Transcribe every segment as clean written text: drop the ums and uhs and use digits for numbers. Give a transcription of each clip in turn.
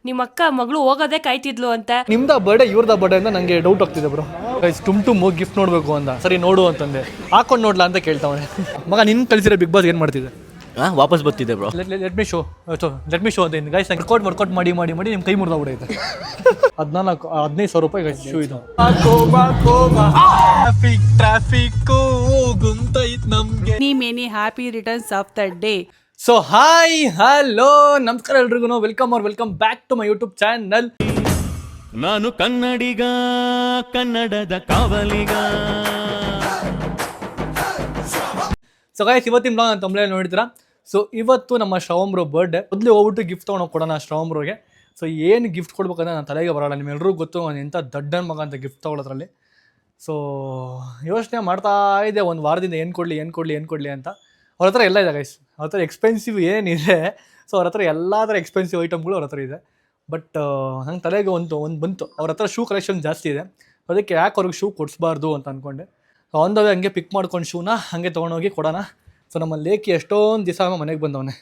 ನಿಮ್ಮ ಅಕ್ಕ ಮಗಳು ಹೋಗೋದೇ ಕಾಯ್ತಿದ್ಲು ಅಂತ. ನಿಮ್ದ ಬರ್ಡೇ ಇವ್ರದ ಬರ್ಡೇ ಅಂತ ನಂಗೆ ಡೌಟ್ ಆಗ್ತಿದೆ ಬ್ರೋ. ಟುಮ್ ಗಿಫ್ಟ್ ನೋಡ್ಬೇಕು ಅಂತ. ಸರಿ ನೋಡು ಅಂತಂದೆ, ಹಾಕೊಂಡು ನೋಡ್ಲಾ ಅಂತ ಕೇಳ್ತಾವನೆ. ಮಗ ನಿನ್ ಕಳಿಸಿರೋ ಬಿಗ್ ಬಾಸ್ ಏನು ಮಾಡ್ತಿದ್ದೆ? ವಾಪಸ್ ಬರ್ತಿದ್ದೆ ಬ್ರೋ. ಲೆಟ್ ಮಿ ಶೋ ಅಂತ ಗೈಸ್ ವರ್ಕೌಟ್ ಮಾಡಿ ನಿಮ್ಮ ಕೈ ಮುರಿದೋಗ್ಬಿಡೈತೆ. 15,000 ರೂಪಾಯಿ ಗೈಸ್ ಶೂ ಇದು. ಟ್ರಾಫಿಕ್ ಗುಂತೈತ್ ನಮ್ಗೆ. Many happy returns of the day. So hi hello ನಮಸ್ಕಾರ ಎಲ್ರಿಗೂ, welcome back to my YouTube channel. ನಾನು ಕನ್ನಡಿಗ, ಕನ್ನಡದ ಕಾವಲಿಗ. ಸೊ ಗೈಸ್ ಇವತ್ತಿನ ಬ್ಲಾಗ್ ನಾನು ತಮ್ಮಲೇ ನೋಡಿದ್ರಾ. ಸೊ ಇವತ್ತು ನಮ್ಮ ಶ್ರವಮ್ರೋ ಬರ್ಡೇ. ಮೊದಲು ಹೋಗ್ಬಿಟ್ಟು ಗಿಫ್ಟ್ ತೊಗೊಂಡು ಕೊಡೋಣ ಶ್ರವಮ್ರೋಗೆ. ಸೊ ಏನು ಗಿಫ್ಟ್ ಕೊಡ್ಬೇಕಂದ್ರೆ ನಾನು ತಲೆಗೆ ಬರೋಲ್ಲ. ನಿಮ್ಮೆಲ್ಲರಿಗೂ ಗೊತ್ತು ನಾನು ಎಂಥ ದಡ್ಡನ ಮಗ ಅಂತ ಗಿಫ್ಟ್ ತೊಗೊಳೋದ್ರಲ್ಲಿ. ಸೊ ಯೋಚನೆ ಮಾಡ್ತಾ ಇದೆ ಒಂದು ವಾರದಿಂದ ಏನು ಕೊಡಲಿ ಅಂತ. ಅವ್ರ ಹತ್ರ ಎಲ್ಲ ಇದೆ ಗೈಸ್, ಅವ್ರ ಹತ್ರ ಎಕ್ಸ್ಪೆನ್ಸಿವ್ ಏನಿದೆ. ಸೊ ಅವ್ರ ಹತ್ರ ಎಲ್ಲ ಥರ ಎಕ್ಸ್ಪೆನ್ಸಿವ್ ಐಟಮ್ಗಳು ಅವ್ರ ಹತ್ರ ಇದೆ. ಬಟ್ ನಂಗೆ ತಲೆಗೆ ಒಂದು ಬಂತು, ಅವ್ರ ಹತ್ರ ಶೂ ಕಲೆಕ್ಷನ್ ಜಾಸ್ತಿ ಇದೆ. ಅದಕ್ಕೆ ಯಾಕೆ ಅವ್ರಿಗೆ ಶೂ ಕೊಡಿಸ್ಬಾರ್ದು ಅಂತ ಅಂದ್ಕೊಂಡೆ. ಒಂದವೇ ಹಂಗೆ ಪಿಕ್ ಮಾಡ್ಕೊಂಡು ಶೂನ ಹಾಗೆ ತೊಗೊಂಡೋಗಿ ಕೊಡೋಣ. ಸೊ ನಮ್ಮ ಲೇಕಿ ಎಷ್ಟೊಂದು ದಿವಸ ಮನೆಗೆ ಬಂದವನೆ.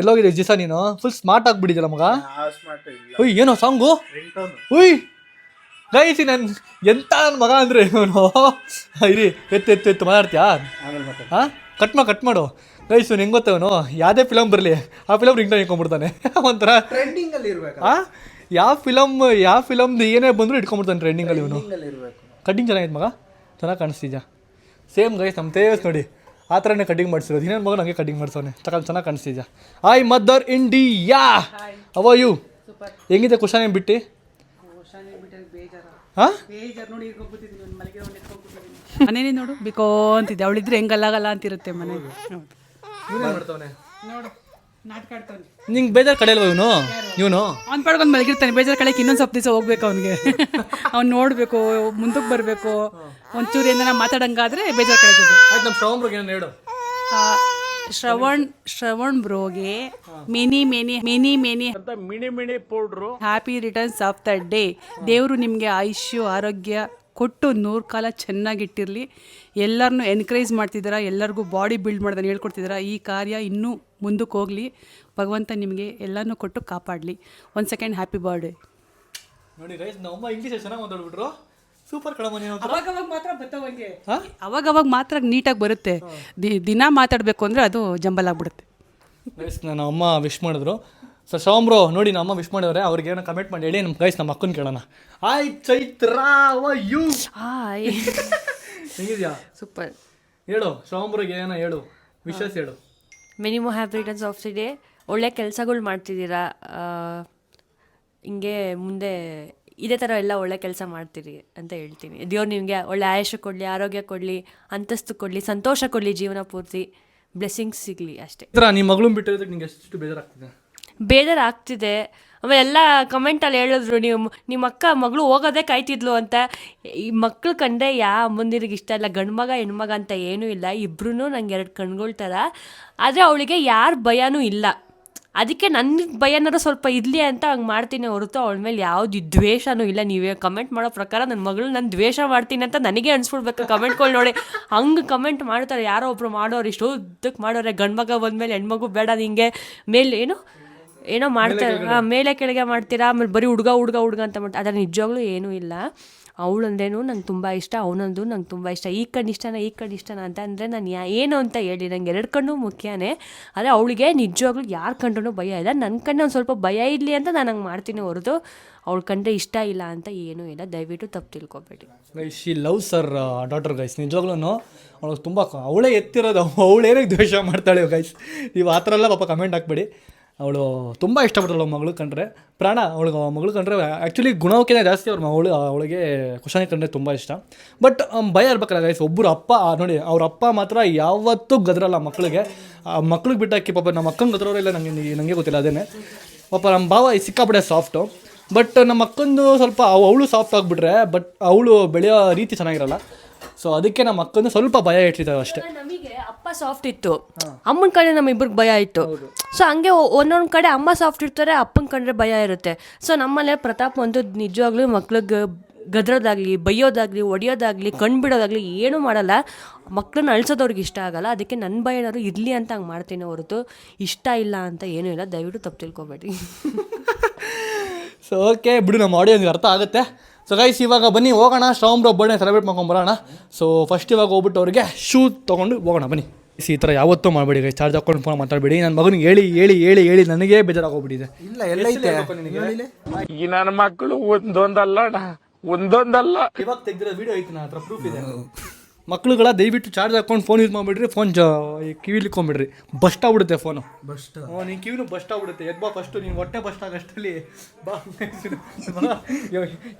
ಎಲ್ಲೋಗಿದೆ ದಿವಸ ನೀನು? ಫುಲ್ ಸ್ಮಾರ್ಟ್ ಆಗಿಬಿಟ್ಟಿದ್ದಲ್ಲ ಮಗ. ಉಯ್ ಏನೋ ಸಾಂಗು? ಉಯ್ ಗೈಸಿ ನಾನು ಎಂತ ನನ್ನ ಮಗ ಅಂದರೆ ಇವನು. ಇರಿ ಎತ್ತು ಮಾತಾಡ್ತೀಯಾ? ಹಾಂ ಕಟ್ ಮಾಡು ಗೈಸು. ಹೆಂಗೆ ಗೊತ್ತವನು ಯಾವುದೇ ಫಿಲಮ್ ಬರಲಿ ಆ ಫಿಲಮ್ ರಿಂಗ್ ಇಟ್ಕೊಂಡ್ಬಿಡ್ತಾನೆ. ಒಂಥರ ಹಾಂ ಯಾವ ಫಿಲಮ್ದು ಏನೇ ಬಂದರೂ ಇಟ್ಕೊಂಡ್ಬಿಡ್ತಾನೆ ಟ್ರೆಂಡಿಂಗಲ್ಲಿ ಇವನು. ಕಟ್ಟಿಂಗ್ ಚೆನ್ನಾಗಿತ್ತು ಮಗ, ಚೆನ್ನಾಗಿ ಕಾಣಿಸ್ತಿದ್ಯಾ? ಸೇಮ್ ಗೈಸ್ ನಮ್ಮ ತೇಜಸ್ ನೋಡಿ ಆ ಥರನೇ ಕಟಿಂಗ್ ಮಾಡಿಸಿರೋದು. ಇನ್ನೇನು ಮಗ ನನಗೆ ಕಟಿಂಗ್ ಮಾಡಿಸೋನೆ. ಚೆನ್ನಾಗಿ ಕಾಣಿಸ್ತಿದ್ಯಾ? Hi mother India, how are you? ಹೆಂಗಿದೆ ಕುಶಾನೆ ಬಿಟ್ಟು? ಹಾಂ ಮನೇಲಿ ನೋಡು ಬಿಕೋ ಅಂತಿದ್ದೆ. ಅವಳಿದ್ರೆ ಹೆಂಗಲ್ಲಾಗಲ್ಲ ಅಂತಿರುತ್ತೆ ಮನೇಲಿ. ಮಾಡ್ತಾವನೆ ನೋಡು, ನಾಟಕ ಆಡ್ತಾನೆ. ನಿಂಗೆ ಬೇಜಾರು ಕಡೆಯಲ್ವ ಇವನು ಅವ್ನು ಪಡ್ಕೊಂಡು ಮಲಗಿರ್ತಾನೆ. ಬೇಜಾರು ಕಡೆಗೆ ಇನ್ನೊಂದು ಸ್ವಲ್ಪ ದಿವಸ ಹೋಗ್ಬೇಕು ಅವನಿಗೆ. ಅವ್ನು ನೋಡಬೇಕು, ಮುಂದಕ್ಕೆ ಬರಬೇಕು. ಒಂಚೂರು ಏನಾರ ಮಾತಾಡಂಗಾದ್ರೆ ಬೇಜಾರು ಕಳೆಯೋದು. ಆಯ್ತು ನಮ್ಮ ಶ್ರವಣ್ ಬ್ರೋಗೆ ಹೇಳು. ಶ್ರವಣ್ ಬ್ರೋಗೆ ಮೆನಿ ಪೌಡ್ರು happy returns of the day. ದೇವರು ನಿಮಗೆ ಆಯುಷ್ಯ ಆರೋಗ್ಯ ಕೊಟ್ಟು 100 ಕಾಲ ಚೆನ್ನಾಗಿಟ್ಟಿರಲಿ. ಎಲ್ಲರನ್ನೂ ಎನ್ಕರೇಜ್ ಮಾಡ್ತಿದ್ದೀರಾ, ಎಲ್ಲರಿಗೂ ಬಾಡಿ ಬಿಲ್ಡ್ ಮಾಡೋದನ್ನು ಹೇಳ್ಕೊಡ್ತಿದ್ದೀರಾ. ಈ ಕಾರ್ಯ ಇನ್ನೂ ಮುಂದಕ್ಕೆ ಹೋಗಲಿ. ಭಗವಂತ ನಿಮಗೆ ಎಲ್ಲನೂ ಕೊಟ್ಟು ಕಾಪಾಡಲಿ. 1 ಸೆಕೆಂಡ್ ಹ್ಯಾಪಿ ಬರ್ಡೇ. ನೋಡಿ ಗೈಸ್ ನಮ್ಮಮ್ಮ ಇಂಗ್ಲೀಷ್ ಚೆನ್ನಾಗಿ ಮಾತಾಡ್ಬಿಟ್ರು. ಸೂಪರ್ ಕಣಮನೆ. ಅವಾಗವಾಗ ಮಾತ್ರ ನೀಟಾಗಿ ಬರುತ್ತೆ. ದಿನ ಮಾತಾಡಬೇಕು ಅಂದರೆ ಅದು ಜಂಬಲ್ ಆಗ್ಬಿಡುತ್ತೆ. ಗೈಸ್ ನನ್ನ ಅಮ್ಮ ವಿಶ್ ಮಾಡಿದ್ರು. ಸೊ ಶ್ರವಣ್ ಬ್ರೋ ನೋಡಿ ನಮ್ಮ ಅಮ್ಮ ವಿಶ್ ಮಾಡಿದ್ರೆ ಅವ್ರಿಗೆ ಏನೋ ಕಮೆಂಟ್ ಮಾಡಿ ಹೇಳಿ. ನಮ್ಮ ಗೈಸ್ ನಮ್ಮ ಅಕ್ಕನ ಕೇಳೋಣ. ಹಾಯ್ ಚೈತ್ರ, ಯು ಹಾಯ್ ಹೆಂಗಿದ್ಯಾ? ಸೂಪರ್. ಹೇಳು ಶ್ರವಣ್ ಬ್ರೋಗೆ ಏನೋ ಹೇಳು, ವಿಶಸ್ ಹೇಳು. Minimum happy returns of the day. ಒಳ್ಳೆ ಕೆಲಸಗಳು ಮಾಡ್ತಿದ್ದೀರಾ. ಹಿಂಗೆ ಮುಂದೆ ಇದೇ ಥರ ಎಲ್ಲ ಒಳ್ಳೆ ಕೆಲಸ ಮಾಡ್ತೀರಿ ಅಂತ ಹೇಳ್ತೀನಿ. ದೇವ್ರು ನಿಮಗೆ ಒಳ್ಳೆ ಆಯುಷ್ಯ ಕೊಡಲಿ, ಆರೋಗ್ಯ ಕೊಡಲಿ, ಅಂತಸ್ತು ಕೊಡಲಿ, ಸಂತೋಷ ಕೊಡಲಿ, ಜೀವನ ಪೂರ್ತಿ ಬ್ಲೆಸ್ಸಿಂಗ್ಸ್ ಸಿಗಲಿ ಅಷ್ಟೇ. ನಿಮ್ಮ ಮಗಳನ್ನ ಬಿಟ್ಟಿರೋದಕ್ಕೆ ನಿಂಗೆ ಎಷ್ಟು ಬೇಜಾರಾಗ್ತಿದೆ. ಆಮೇಲೆ ಎಲ್ಲ ಕಮೆಂಟಲ್ಲಿ ಹೇಳಿದ್ರು ನಿಮ್ಮ ಅಕ್ಕ ಮಗಳು ಹೋಗೋದೇ ಕಾಯ್ತಿದ್ಲು ಅಂತ. ಈ ಮಕ್ಳು ಕಂಡ್ರೆ ಅಮ್ಮಂದಿರಿಗೆ ಇಷ್ಟ ಇಲ್ಲ. ಗಂಡು ಮಗ ಹೆಣ್ಮಗ ಅಂತ ಏನೂ ಇಲ್ಲ, ಇಬ್ರು ನಂಗೆ 2 ಕಣ್ಗಳ ಥರ. ಆದರೆ ಅವಳಿಗೆ ಯಾರ ಭಯನೂ ಇಲ್ಲ. ಅದಕ್ಕೆ ನನ್ನ ಭಯನಾರು ಸ್ವಲ್ಪ ಇರಲಿ ಅಂತ ಹಂಗೆ ಮಾಡ್ತೀನಿ ಹೊರತು ಅವಳ ಮೇಲೆ ಯಾವ್ದು ದ್ವೇಷನೂ ಇಲ್ಲ. ನೀವೇ ಕಮೆಂಟ್ ಮಾಡೋ ಪ್ರಕಾರ ನನ್ನ ಮಗಳು ನಾನು ದ್ವೇಷ ಮಾಡ್ತೀನಿ ಅಂತ ನನಗೆ ಅನ್ಸ್ಬಿಡ್ಬೇಕು ಕಮೆಂಟ್ಗಳು ನೋಡಿ. ಹಂಗೆ ಕಮೆಂಟ್ ಮಾಡ್ತಾರೆ ಯಾರೋ ಒಬ್ರು ಮಾಡೋರು, ಇಷ್ಟು ಉದ್ದಕ್ಕೆ ಮಾಡೋರೆ. ಗಂಡು ಮಗ ಬಂದಮೇಲೆ ಹೆಣ್ಮಗು ಬೇಡ ನಿಂಗೆ ಮೇಲೆ ಏನೋ ಮಾಡ್ತಾರೆ, ಮೇಲೆ ಕೆಳಗೆ ಮಾಡ್ತೀರಾ. ಆಮೇಲೆ ಬರೀ ಹುಡುಗ ಅಂತ ಮಾಡ್ತಾರೆ. ಆದರೆ ನಿಜವಾಗ್ಲೂ ಏನೂ ಇಲ್ಲ. ಅವಳಂದ್ರೇನು ನಂಗೆ ತುಂಬ ಇಷ್ಟ, ಅವನಂದು ನಂಗೆ ತುಂಬ ಇಷ್ಟ. ಈ ಕಣ್ಣು ಇಷ್ಟನಾ ಅಂತ ಅಂದರೆ ನಾನು ಏನು ಅಂತ ಹೇಳಿ ನಂಗೆ 2 ಕಣ್ಣು ಮುಖ್ಯನೇ. ಆದರೆ ಅವಳಿಗೆ ನಿಜವಾಗ್ಲೂ ಯಾರ ಕಂಡ್ರೂ ಭಯ ಇಲ್ಲ. ನನ್ನ ಕಣ್ಣು ಒಂದು ಸ್ವಲ್ಪ ಭಯ ಇರಲಿ ಅಂತ ನಾನು ಹಂಗೆ ಮಾಡ್ತೀನಿ ಹೊರತು ಅವಳ ಕಂಡ್ರೆ ಇಷ್ಟ ಇಲ್ಲ ಅಂತ ಏನೂ ಇಲ್ಲ. ದಯವಿಟ್ಟು ತಪ್ಪು ತಿಳ್ಕೊಬೇಡಿ. She loves her daughter guys. ನಿಜವಾಗ್ಲೂ ಅವಳು ತುಂಬ ಅವಳೇ ಎತ್ತಿರೋದು, ಅವಳೇನೇ ದ್ವೇಷ ಮಾಡ್ತಾಳೆ ಗೈಸ್. ನೀವು ಆ ಥರ ಎಲ್ಲ ಪಾಪ ಕಮೆಂಟ್ ಹಾಕ್ಬೇಡಿ. ಅವಳು ತುಂಬ ಇಷ್ಟಪಡ್ತಾಳೆ ಮಗಳು ಕಂಡ್ರೆ ಪ್ರಾಣ. ಮಗಳು ಕಂಡ್ರೆ ಆ್ಯಕ್ಚುಲಿ ಗುಣವಕ್ಕಿಂತ ಜಾಸ್ತಿ ಅವಳಿಗೆ ಕುಶಾನೆ ಕಂಡ್ರೆ ತುಂಬ ಇಷ್ಟ. ಬಟ್ ಭಯ ಇರ್ಬೇಕಲ್ಲ ಗೈಸ್. ಒಬ್ಬರು ಅಪ್ಪ ನೋಡಿ, ಅವ್ರ ಅಪ್ಪ ಮಾತ್ರ ಯಾವತ್ತೂ ಗದ್ರಲ್ಲ ಮಕ್ಕಳಿಗೆ ಬಿಟ್ಟಾಕಿ. ಪಾಪ ನಮ್ಮ ಅಕ್ಕಂಗೆ ಗದ್ರೋರಿಲ್ಲ, ನನಗೆ ಗೊತ್ತಿಲ್ಲ. ಅದೇನೆ ಪಾಪ ನಮ್ಮ ಭಾವ ಸಿಕ್ಕಾಪಡೆ ಸಾಫ್ಟು. ಬಟ್ ನಮ್ಮ ಅಕ್ಕಂದು ಸ್ವಲ್ಪ ಅವಳು ಸಾಫ್ಟ್ ಆಗಿಬಿಟ್ರೆ ಬಟ್ ಅವಳು ಬೆಳೆಯೋ ರೀತಿ ಚೆನ್ನಾಗಿರಲ್ಲ. ಸೊ ಅದಕ್ಕೆ ನಮ್ಮ ಅಕ್ಕಂದು ಸ್ವಲ್ಪ ಭಯ ಇಟ್ಟಿದ್ದಾರೆ ಅಷ್ಟೇ. ನಮಗೆ ಅಪ್ಪ ಸಾಫ್ಟ್ ಇತ್ತು, ಅಮ್ಮನ ಕಡೆ ನಮ್ಮಿಬ್ರಿಗೆ ಭಯ ಇತ್ತು. ಸೊ ಹಂಗೆ ಒಂದೊಂದು ಕಡೆ ಅಮ್ಮ ಸಾಫ್ಟ್ ಇರ್ತಾರೆ, ಅಪ್ಪನ ಕಂಡ್ರೆ ಭಯ ಇರುತ್ತೆ. ಸೊ ನಮ್ಮಲ್ಲೇ ಪ್ರತಾಪ್ ಒಂದು ನಿಜವಾಗ್ಲೂ ಮಕ್ಳಿಗೆ ಗದ್ರೋದಾಗಲಿ, ಬೈಯೋದಾಗಲಿ, ಹೊಡಿಯೋದಾಗಲಿ, ಕಣ್ಣು ಬಿಡೋದಾಗಲಿ ಏನೂ ಮಾಡಲ್ಲ. ಮಕ್ಕಳನ್ನ ಅಳಿಸೋದವ್ರಿಗೆ ಇಷ್ಟ ಆಗಲ್ಲ. ಅದಕ್ಕೆ ನನ್ನ ಭಯ ಏನಾದ್ರು ಇರಲಿ ಅಂತ ಹಂಗೆ ಮಾಡ್ತೀನಿ ಹೊರತು ಇಷ್ಟ ಇಲ್ಲ ಅಂತ ಏನೂ ಇಲ್ಲ. ದಯವಿಟ್ಟು ತಪ್ಪು ತಿಳ್ಕೊಬೇಡಿ. ಸೊ ಓಕೆ ಬಿಡು, ನಮ್ಮ ಆಡಿಯನ್ಸ್ಗೆ ಅರ್ಥ ಆಗುತ್ತೆ. ಸೊ ಗೈಸ್ ಇವಾಗ ಬನ್ನಿ ಹೋಗೋಣ, ಶ್ರಾವಣ್ ಬ್ರೋ ಬರ್ಡೇ ಸೆಲೆಬ್ರೇಟ್ ಮಾಡ್ಕೊಂಬರೋಣ. ಸೊ ಫಸ್ಟ್ ಇವಾಗ ಹೋಗ್ಬಿಟ್ಟು ಅವ್ರಿಗೆ ಶೂ ತೊಗೊಂಡು ಹೋಗೋಣ ಬನ್ನಿ. ಈ ಥರ ಯಾವತ್ತೂ ಮಾಡಬೇಡಿ ಗೈಸ್, ಚಾರ್ಜ್ ಹಾಕೊಂಡು ಫೋನ್ ಮಾತಾಡಬೇಡಿ. ನನ್ನ ಮಗನಿಗೆ ಹೇಳಿ ಹೇಳಿ ಹೇಳಿ ಹೇಳಿ ನನಗೆ ಬೇಜಾರಾಗೋಗ್ಬಿಟ್ಟಿದೆ. ಇಲ್ಲ ಎಲ್ಲೈತೆ ಈ ನನ್ನ ಮಕ್ಕಳು ಒಂದೊಂದಲ್ಲ ಇವಾಗ ತೆಗ್ದಿರೋ ವೀಡಿಯೋ ಐತಿ, ನನ್ನ ಹತ್ರ ಪ್ರೂಫ್ ಇದೆ. ಮಕ್ಕಳುಗಳ ದಯವಿಟ್ಟು ಚಾರ್ಜ್ ಹಾಕೊಂಡು ಫೋನ್ ಯೂಸ್ ಮಾಡಿಬಿಡ್ರಿ, ಫೋನ್ ಕಿವಿಲಿ ಇಟ್ಕೊಂಡ್ಬಿಡ್ರಿ, ಬಸ್ಟ್ ಆಗ್ಬಿಡುತ್ತೆ ಫೋನು. ಬಸ್ಟ್ ನೀನು ಕಿವಿನೂ ಬಸ್ಟ್ ಆಗ್ಬಿಡುತ್ತೆ. ಎದ್ದು ಬಾ ಫಸ್ಟು, ನೀನು ಹೊಟ್ಟೆ ಬಸ್ಟ್ ಆಗಷ್ಟರಲ್ಲಿ ಬಾ.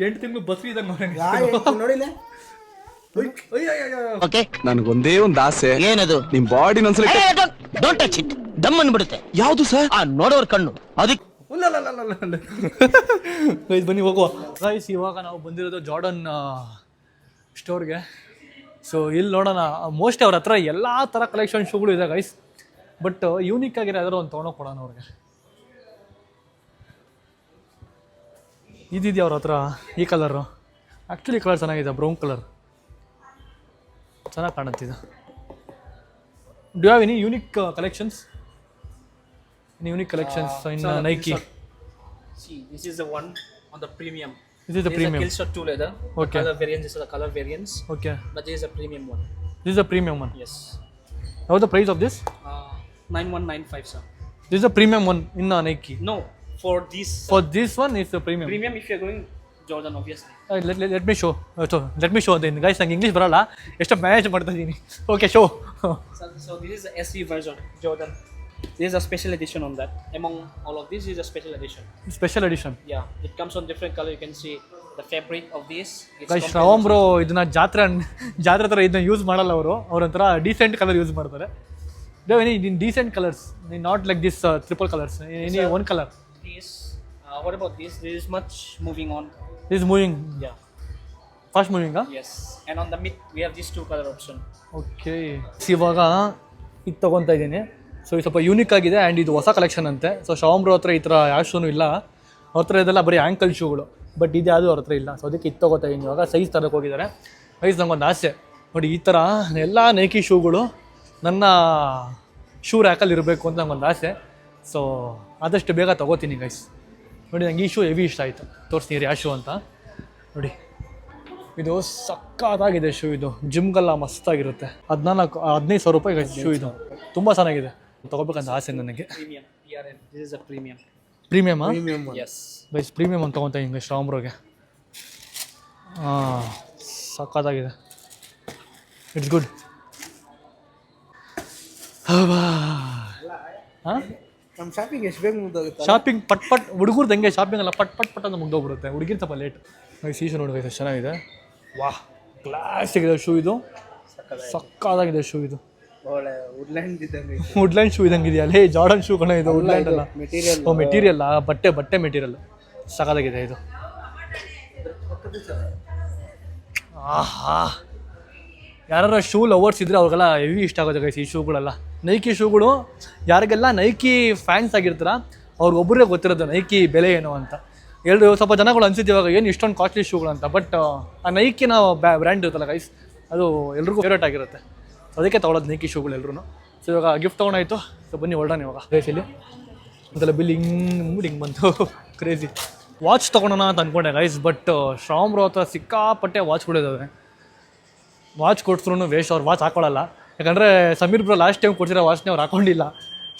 8 ತಿಂಗಳು ಬಸ್ ಇದ್ದಂಗೆ ನೋಡಿಲ್ಲ. ನನಗೊಂದೇ ಒಂದು ಆಸೆ. ಏನದು? ನಿಮ್ ಬಾಡಿ ಒಂದ್ಸಲ ಡೋಂಟ್ ಟಚ್ ಇಟ್, ದಮ್ ಅಂದ್ಬಿಡುತ್ತೆ. ಯಾವ್ದು ಸರ್? ಆ ನೋಡೋರ್ ಕಣ್ಣು ಅದಕ್ಕೆ. ಗೈಸ್ ಬನ್ನಿ ಹೋಗುವ. ಗೈಸ್ ಇವಾಗ ನಾವು ಬಂದಿರೋದು ಜಾರ್ಡನ್ ಸ್ಟೋರ್ಗೆ. ಸೊ ಇಲ್ಲಿ ನೋಡೋಣ, ಮೋಸ್ಟ್ಲಿ ಅವ್ರ ಹತ್ರ ಎಲ್ಲ ಥರ ಕಲೆಕ್ಷನ್ ಶೂಗಳು ಇದೆ ಗೈಸ್. ಬಟ್ ಯೂನಿಕ್ ಆಗಿರೋ ಯಾವ್ದಾರು ಒಂದು ತೊಗೊಂಡೋಗಿ ಕೊಡೋಣ ಅವ್ರಿಗೆ. ಇದಿದೆಯಾ ಅವ್ರ ಹತ್ರ? ಈ ಕಲರು ಆ್ಯಕ್ಚುಲಿ ಕಲರ್ ಚೆನ್ನಾಗಿದೆ, ಬ್ರೌನ್ ಕಲರ್ ಚೆನ್ನಾಗಿ ಕಾಣುತ್ತಿದೆ. Do have any unique collections? Unique collections in Nike. See, this is the one on the premium. This is the premium. This is a Killshot 2 leather. Okay. Color variants. This is the color variants. Okay. But this is a premium one. This is a premium one. Yes. What's the price of this? 9195, sir. This is a premium one in Nike. No, for this For this one, it's a premium. premium, if you're going Jordan, obviously. Let me show. So let me show then, guys. ನಂಗೆ English ಬರಲ್ಲ, ಎಷ್ಟು manage ಮಾಡ್ತಾ ಇದ್ದೀನಿ. Okay show. So this is the SE version Jordan. This is a special edition on that. Among all of these is a special edition. Special edition. Yeah, it comes on different color. You can see the fabric of this. Guys Shravan bro ಇದನ್ನ ಜಾತ್ರೆ ಥರ ಇದನ್ನ use ಮಾಡಲ್ಲ ಅವರು. ಅವ್ರೊಂಥರ decent colour use ಮಾಡ್ತಾರೆ. They any in decent colours, not like this triple colours, any one colour. This. What about this? This is much moving on. This is moving, Yeah. Fast moving. Yes. And on the mid we have these 2 color option. Okay. ಇವಾಗ ಇದು ತೊಗೊತಾ ಇದ್ದೀನಿ. So ಇದು ಸ್ವಲ್ಪ unique ಆಗಿದೆ and ಇದು ಹೊಸ collection ಅಂತೆ. So Shravan bro ಹತ್ರ ಈ ಥರ ಯಾವ ಶೂನು ಇಲ್ಲ, ಅವ್ರ ಹತ್ರ ಇದೆಲ್ಲ ಬರೀ ಆ್ಯಂಕಲ್ ಶೂಗಳು. ಬಟ್ ಇದು ಯಾವುದೂ ಅವ್ರ ಹತ್ರ ಇಲ್ಲ. ಸೊ ಅದಕ್ಕೆ ಇದು ತೊಗೋತಾ ಇದ್ದೀನಿ. ಇವಾಗ ಸೈಜ್ ತರಕ್ಕೆ ಹೋಗಿದ್ದಾರೆ. ಸೈಜ್ ನಂಗೊಂದು ಆಸೆ ನೋಡಿ, ಈ ಥರ ಎಲ್ಲ ನೈಕಿ ಶೂಗಳು ನನ್ನ ಶೂ ರ್ಯಾಕಲ್ಲಿ ಇರಬೇಕು ಅಂತ ನಂಗೊಂದು ಆಸೆ. ಸೊ ಆದಷ್ಟು ಬೇಗ ತೊಗೋತೀನಿ ಗೈಸ್. ನೋಡಿ ನಂಗೆ ಈ ಶೂ ಹೆವಿ ಇಷ್ಟ ಆಯಿತು, ತೋರಿಸ್ತೀನಿ ಯಾವ ಶೂ ಅಂತ. ನೋಡಿ ಇದು ಸಕ್ಕತ್ತಾಗಿದೆ ಶೂ. ಇದು ಜಿಮ್ಗೆಲ್ಲ ಮಸ್ತಾಗಿರುತ್ತೆ. 15,000 ರೂಪಾಯಿ ಗೈಸ್ ಶೂ. ಇದು ತುಂಬ ಚೆನ್ನಾಗಿದೆ, ತೊಗೋಬೇಕಂತ ಆಸೆ ನನಗೆ. Premium. PRM. This is a premium. ಪ್ರೀಮಿಯಮಾ? Yes. Guys premium ಅಂತ ತೊಗೊತಾ ಹಿಂಗೆ ಶ್ರಾವಣ್ ಬ್ರೋಗೆ. ಹಾಂ ಸಕ್ಕತ್ತಾಗಿದೆ, ಇಟ್ಸ್ ಗುಡ್. ಹಾಂ ನಮ್ಮ ಶಾಪಿಂಗ್ ಎಷ್ಟು ಬೇಗ ಮುಗ್ದೋಗುತ್ತೆ. ಶಾಪಿಂಗ್ ಪಟ್ ಪಟ್, ಹುಡುಗರು ಹಂಗೆ ಶಾಪಿಂಗ್ ಎಲ್ಲ ಪಟ್ ಪಟ್ ಪಟ್ ಅಂತ ಮುಗ್ದೋಗ್ಬಿಡುತ್ತೆ. ಹುಡುಗಿನ ಸ್ವಲ್ಪ ಲೇಟ್. ಈ ಶೂ ನೋಡಿ ಗೈಸ್ ಎಷ್ಟು ಚೆನ್ನಾಗಿದೆ. ವಾಹ್ ಕ್ಲಾಸಿಕ್ ಇದೆ ಶೂ. ಇದು ಸಕ್ಕತ್ತಾಗಿದೆ ಶೂ. ಇದು ಒಳ್ಳೆ ವುಡ್ಲ್ಯಾಂಡ್ ಇದ್ದಂಗೆ ವುಡ್ಲ್ಯಾಂಡ್ ಶೂ ಇದ್ದಂಗೆ ಇದೆಯಾ? ಅಲ್ಲೇ ಜಾರ್ಡನ್ ಶೂ ಕಣ ಇದು. ವುಡ್ಲ್ಯಾಂಡ್ ಅಲ್ಲ, ಮೆಟೀರಿಯಲ್. ಓ ಮೆಟೀರಿಯಲ್, ಬಟ್ಟೆ ಮೆಟೀರಿಯಲ್ ಸಕ್ಕತ್ತಾಗಿದೆ ಇದು. ಆಹಾ, ಯಾರು ಶೂ ಲವರ್ಸ್ ಇದ್ದರೆ ಅವ್ರಿಗೆಲ್ಲ ಹೆವಿ ಇಷ್ಟ ಆಗುತ್ತೆ ಗೈಸ್ ಈ ಶೂಗಳೆಲ್ಲ. ನೈಕಿ ಶೂಗಳು ಯಾರಿಗೆಲ್ಲ ನೈಕಿ ಫ್ಯಾನ್ಸ್ ಆಗಿರ್ತಾರ ಅವ್ರಿಗೊಬ್ಬರೇ ಗೊತ್ತಿರೋದು ನೈಕಿ ಬೆಲೆ ಏನು ಅಂತ. ಸ್ವಲ್ಪ ಜನಗಳು ಅನ್ಸಿದ್ದು ಇವಾಗ ಏನು ಇಷ್ಟೊಂದು ಕಾಸ್ಟ್ಲಿ ಶೂಗಳು ಅಂತ. ಬಟ್ ಆ ನೈಕಿನ ಬ್ರ್ಯಾಂಡ್ ಇರುತ್ತಲ್ಲ ಗೈಸ್, ಅದು ಎಲ್ರಿಗೂ ಫೇವ್ರೇಟ್ ಆಗಿರುತ್ತೆ. ಅದಕ್ಕೆ ತೊಗೊಳೋದು ನೈಕಿ ಶೂಗಳು ಎಲ್ಲರೂ. ಸೊ ಇವಾಗ ಗಿಫ್ಟ್ ತೊಗೊಂಡಾಯ್ತು. ಸೊ ಬನ್ನಿ ಹೊರಡೋಣ ಇವಾಗ. ಗೈಸ್ ಇಲ್ಲಿ ಅಂತೆಲ್ಲ ಬಿಲ್ ಹಿಂಗೆ ಬಂತು, ಕ್ರೇಜಿ. ವಾಚ್ ತೊಗೊಳೋಣ ಅಂತ ಅಂದ್ಕೊಂಡೆ ಗೈಸ್. ಬಟ್ ಶ್ರಾವಣ್ ಬ್ರೋ ಹತ್ರ ಸಿಕ್ಕಾಪಟ್ಟೆ ವಾಚ್ಗಳಿದ್ದಾವೆ. ವಾಚ್ ಕೊಡ್ಸ್ರೂ ವೇಸ್ಟ್, ಅವ್ರು ವಾಚ್ ಹಾಕೊಳ್ಳಲ್ಲ. ಯಾಕಂದರೆ ಸಮೀರ್ ಬ್ರೋ ಲಾಸ್ಟ್ ಟೈಮ್ ಕೊಡ್ಸಿರೋ ವಾಚ್ನೇ ಅವ್ರು ಹಾಕೊಂಡಿಲ್ಲ.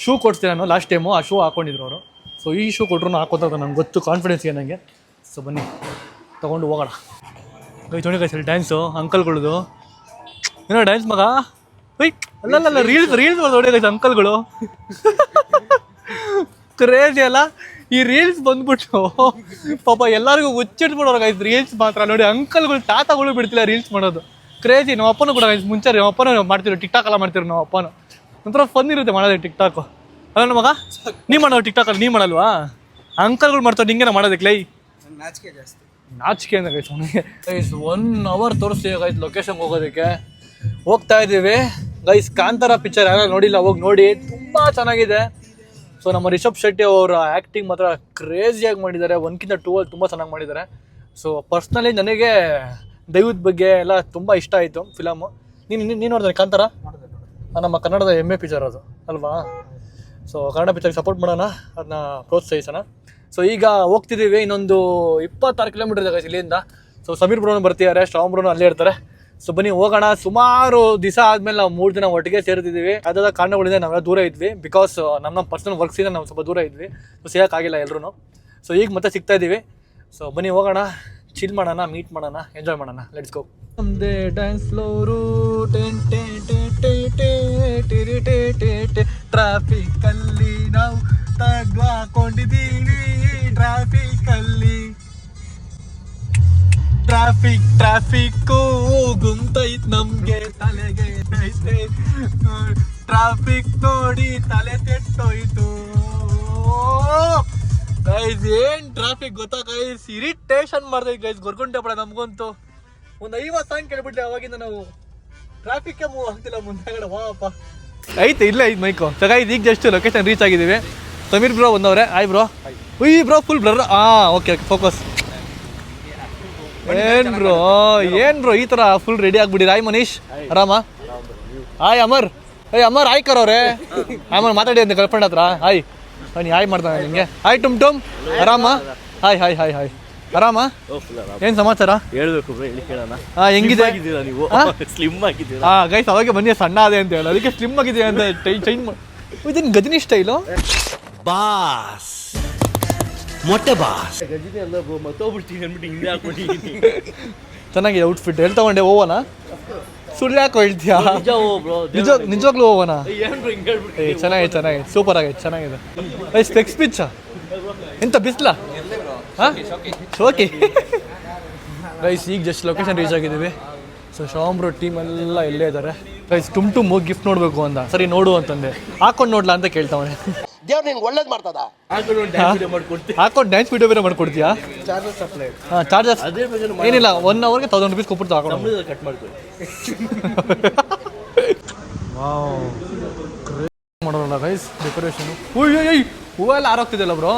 ಶೂ ಕೊಡ್ಸ್ತೀನಿ ನಾನು ಲಾಸ್ಟ್ ಟೈಮು, ಆ ಶೂ ಹಾಕೊಂಡಿದ್ರು ಅವರು. ಸೊ ಈ ಶೂ ಕೊಟ್ಟರು ಹಾಕೋತಾರೆ, ನಂಗೆ ಗೊತ್ತು, ಕಾನ್ಫಿಡೆನ್ಸ್ ಇದೆ ನನಗೆ. ಸೊ ಬನ್ನಿ ತೊಗೊಂಡು ಹೋಗೋಣ. ನೋಡಿ ಗೈಸ್ ಇಲ್ಲಿ ಡ್ಯಾನ್ಸು ಅಂಕಲ್ಗಳದು. ಏನೋ ಡ್ಯಾನ್ಸ್ ಮಗ. ಅಲ್ಲಲ್ಲ ರೀಲ್ಸ್ ನೋಡಿ ಗೈಸ್ ಅಂಕಲ್ಗಳು. ಕ್ರೇಜಿ ಅಲ್ಲ ಈ ರೀಲ್ಸ್ ಬಂದ್ಬಿಟ್ಟು. ಪಾಪ ಎಲ್ಲರಿಗೂ ಹುಚ್ಚಿಟ್ಬಿಡೋರು ಗೈಸ್ ರೀಲ್ಸ್ ಮಾತ್ರ. ನೋಡಿ ಅಂಕಲ್ಗಳು ತಾತಗಳು ಬಿಡ್ತಿಲ್ಲ ರೀಲ್ಸ್ ಮಾಡೋದು. ಕ್ರೇಜಿ. ನಮ್ಮ ಅಪ್ಪನೂ ಕೂಡ ಗೈಸ್ ಮುಂಚೆ ನಮ್ಮ ಅಪ್ಪನೂ ಮಾಡ್ತಿರೋ ಟಿಕ್ಟಾಕ್ ಎಲ್ಲ ಮಾಡ್ತಿರೋ ನಮ್ಮ ಅಪ್ಪನೂ. ಒಂಥರ ಫನ್ ಇರುತ್ತೆ ಮಾಡೋದು ಟಿಕ್ಟಾಕು. ಅಲ್ಲ ಮಗ, ನೀ ಮಾಡೋದು ಟಿಕ್ಟಾಕಲ್ಲಿ ನೀ ಮಾಡಲ್ವಾ? ಅಂಕಲ್ಗಳು ಮಾಡ್ತಾರೆ, ನಿಂಗೇನ ಮಾಡೋದಕ್ಕೆ ಲೈ ನಾಚಿಕೆ ಜಾಸ್ತಿ. ನಾಚಿಕೆ ಅಂತ ಗೈಸ್ ಅವನಿಗೆ. ಗೈಸ್ 1 ಅವರ್ ತೋರಿಸ್ತೀವಿ ಗೈಸ್ ಲೊಕೇಶನ್ಗೆ ಹೋಗೋದಕ್ಕೆ. ಹೋಗ್ತಾ ಇದ್ದೀವಿ ಗೈಸ್. ಕಾಂತಾರ ಪಿಕ್ಚರ್ ಯಾರು ನೋಡಿಲ್ಲ ಹೋಗಿ ನೋಡಿ, ತುಂಬ ಚೆನ್ನಾಗಿದೆ. ಸೊ ನಮ್ಮ ರಿಷಬ್ ಶೆಟ್ಟಿ ಅವರ ಆ್ಯಕ್ಟಿಂಗ್ ಮಾತ್ರ ಕ್ರೇಜಿಯಾಗಿ ಮಾಡಿದ್ದಾರೆ. 1ಕ್ಕಿಂತ 2 ತುಂಬ ಚೆನ್ನಾಗಿ ಮಾಡಿದ್ದಾರೆ. ಸೊ ಪರ್ಸ್ನಲಿ ನನಗೆ ದೈವದ ಬಗ್ಗೆ ಎಲ್ಲ ತುಂಬ ಇಷ್ಟ ಆಯಿತು ಫಿಲಮು. ನೀನು ನೋಡಿದ್ರೆ ಕಾಂತಾರ? ನಮ್ಮ ಕನ್ನಡದ ಹೆಮ್ಮೆ ಪಿಕ್ಚರ್ ಅದು ಅಲ್ವಾ? ಸೊ ಕನ್ನಡ ಪಿಕ್ಚರ್ಗೆ ಸಪೋರ್ಟ್ ಮಾಡೋಣ, ಅದನ್ನ ಪ್ರೋತ್ಸಾಹಿಸೋಣ. ಸೊ ಈಗ ಹೋಗ್ತಿದ್ದೀವಿ, ಇನ್ನೊಂದು 26 ಕಿಲೋಮೀಟರ್ ಇದೆ ಇಲ್ಲಿಂದ. ಸೊ ಸಮೀರ್ ಬ್ರೋನು ಬರ್ತಿದ್ದಾರೆ, ಶ್ರಾವಣ್ ಬ್ರೋನು ಅಲ್ಲೇ ಇರ್ತಾರೆ. ಸೊ ಬನ್ನಿ ಹೋಗೋಣ. ಸುಮಾರು ದಿವಸ ಆದ್ಮೇಲೆ ನಾವು 3 ದಿನ ಒಟ್ಟಿಗೆ ಸೇರ್ತಿದ್ದೀವಿ. ಅದಾದ ಕಾರಣಗಳಿಂದ ನಾವೆಲ್ಲ ದೂರ ಇದ್ವಿ, ಬಿಕಾಸ್ ನಮ್ಮ ಪರ್ಸನಲ್ ವರ್ಕ್ಸಿಂದ ನಾವು ಸ್ವಲ್ಪ ದೂರ ಇದ್ವಿ. ಸೊ ಸಿಗೋಕ್ಕಾಗಿಲ್ಲ ಎಲ್ಲರೂ. ಸೊ ಈಗ ಮತ್ತೆ ಸಿಗ್ತಾ ಇದ್ದೀವಿ. ಸೊ ಬನ್ನಿ ಹೋಗೋಣ, ಚಿಲ್ ಮಾಡೋಣ, ಮೀಟ್ ಮಾಡೋಣ, ಎಂಜಾಯ್ ಮಾಡೋಣ. Let's go. ನಮ್ದೇ ಡ್ಯಾನ್ಸ್ ಫ್ಲೋರು, ಟ್ರಾಫಿಕ್ ಅಲ್ಲಿ ನಾವು ತಗ್ಲಾಕೊಂಡಿದ್ದೀವಿ. ಟ್ರಾಫಿಕ್ಕು ಗುಂತೈತ್ ನಮ್ಗೆ ತಲೆಗೆ ಟ್ರಾಫಿಕ್ ನೋಡಿ ತಲೆ ಕೆಟ್ಟೋಯ್ತು ಗೈಸ್. ಏನ್ ಟ್ರಾಫಿಕ್ ಗೊತ್ತಾ ಗೈಸ್, ಇರಿಟೇಷನ್ ಮಾಡ್ತೈತೆ ಗೈಸ್. ಗೊರ್ಗುಂಟೆ ಪಡ ನಮ್ಗಂತೂ ಒಂದು 50 ಸಾಂಗ್ ಕೇಳ್ಬಿಟ್ರೆ ಅವಾಗಿಂದ ನಾವು ಟ್ರಾಫಿಕ್ಗೆ ಮೂವ್ ಆಗ್ತಿಲ್ಲ ಮುಂದೆಗಡೆ. ವಾಪ ಐತೆ ಇಲ್ಲ ಐದು ಮೈಕು. ಸೊ ಗೈಸ್ ಈಗ ಜಸ್ಟ್ ಲೊಕೇಶನ್ ರೀಚ್ ಆಗಿದ್ದೀವಿ. ಸಮೀರ್ ಬ್ರೋ ಬಂದವ್ರೆ. ಆಯ್ ಬ್ರೋ. ಉಯ್ bro full blur. Okay focus. ಏನ್ ಬ್ರೋ ಈ ತರ ಫುಲ್ ರೆಡಿ ಆಗ್ಬಿಟ್ಟಿರ. ಆಯ್ ಮನೀಶ್ ಆರಾಮ? ಆಯ್ ಅಮರ್. ಅಮರ್ ಆಯ್ ಕರೋರೆ. ಅಮರ್ ಮಾತಾಡಿ ಅಂತ ಗರ್ಲ್ಫ್ರೆಂಡ್ ಹತ್ರ. ಆಯ್ ಬನ್ನಿ ಆಯ್ ಮಾಡ್ತಾನೆ ನಿಮಗೆ. ಆಯ್ ಟುಮ್ ಆರಾಮ? ಹಾಯ್ ಆರಾಮ? ಏನ್ ಸಮಾಚಾರ ಹೇಳ್ಬೇಕು ಹೇಳಿ ಕೇಳೋಣ. ಹೆಂಗಿದೆ ನೀವು? ಸ್ಲಿಮ್ ಆಗಿದ್ದೀರಾ? ಗೈಸ್ ಅವಾಗ ಬನ್ನಿ ಸಣ್ಣ ಅದೇ ಅಂತ ಹೇಳಿ ಅದಕ್ಕೆ ಸ್ಲಿಮ್ ಆಗಿದೆ ಅಂತ ಚೈನ್ ಇದೇನು ಗಜನಿ ಸ್ಟೈಲು. ಬಾಸ್ ಮೊಟ್ಟೆ ಬಾಸ್ ಗಜಿನಿ ಎಲ್ಲ ಮತ್ತೋಗ್ಬಿಡ್ತೀನಿ ಅಂದ್ಬಿಟ್ಟು ಹಿಂದೆ ಹಾಕ್ಬಿಟ್ಟಿದ್ದೀನಿ. ಚೆನ್ನಾಗಿದೆ ಔಟ್ಫಿಟ್. ಎಲ್ಲಿ ತಗೊಂಡೆ? ಹೋಗೋಣ? ಸುಳ್ಳು ಯಾಕೆ ಹೇಳ್ತೀಯಾ? ನಿಜವಾಗ್ಲೂ ಹೋಗೋಣ? ಚೆನ್ನಾಗಿದೆ ಸೂಪರ್ ಆಗೈತೆ, ಚೆನ್ನಾಗಿದೆ. ಸ್ಪೆಕ್ಸ್ ಪಿಚ್ಚ ಎಂತ ಬಿಸ್ಲ? ಓಕೆ ಗೈಸ್ ಈಗ ಜಸ್ಟ್ ಲೊಕೇಶನ್ ರೀಚ್ ಆಗಿದ್ದೀವಿ. ಸೊ ಶ್ರಾವಣ್ ಟೀಮ್ ಎಲ್ಲ ಇಲ್ಲೇ ಇದ್ದಾರೆ ಗೈಸ್. ಟುಮ್ ಗಿಫ್ಟ್ ನೋಡ್ಬೇಕು ಅಂದ. ಸರಿ ನೋಡು ಅಂತಂದೆ. ಹಾಕೊಂಡು ನೋಡ್ಲಾ ಅಂತ ಕೇಳ್ತಾವನೆ. ದೇವ್ರು ನಿಂಗೆ ಒಳ್ಳೇದು ಮಾಡ್ತದ. ಹಾಕೊಂಡು ಡ್ಯಾನ್ಸ್ ವಿಡಿಯೋ ಬೇರೆ ಮಾಡ್ಕೊಡ್ತೀಯಾ? ಚಾರ್ಜಸ್ ಏನಿಲ್ಲ, 1 ಅವರ್ಗೆ 1000 ರೂಪೀಸ್ ಕೊಟ್ಬಿಡ್ತು. ಹಾಕೊಂಡು ಕಟ್ ಮಾಡ್ಕೊಳ್ಳಿ. ಮಾಡೋಲ್ಲ ಗೈಸ್ ಡೆಕೋರೇಷನ್. ಹೂವೆಲ್ಲ ಆರೋಗ್ತಿದೆಯಲ್ಲ ಬ್ರೋ.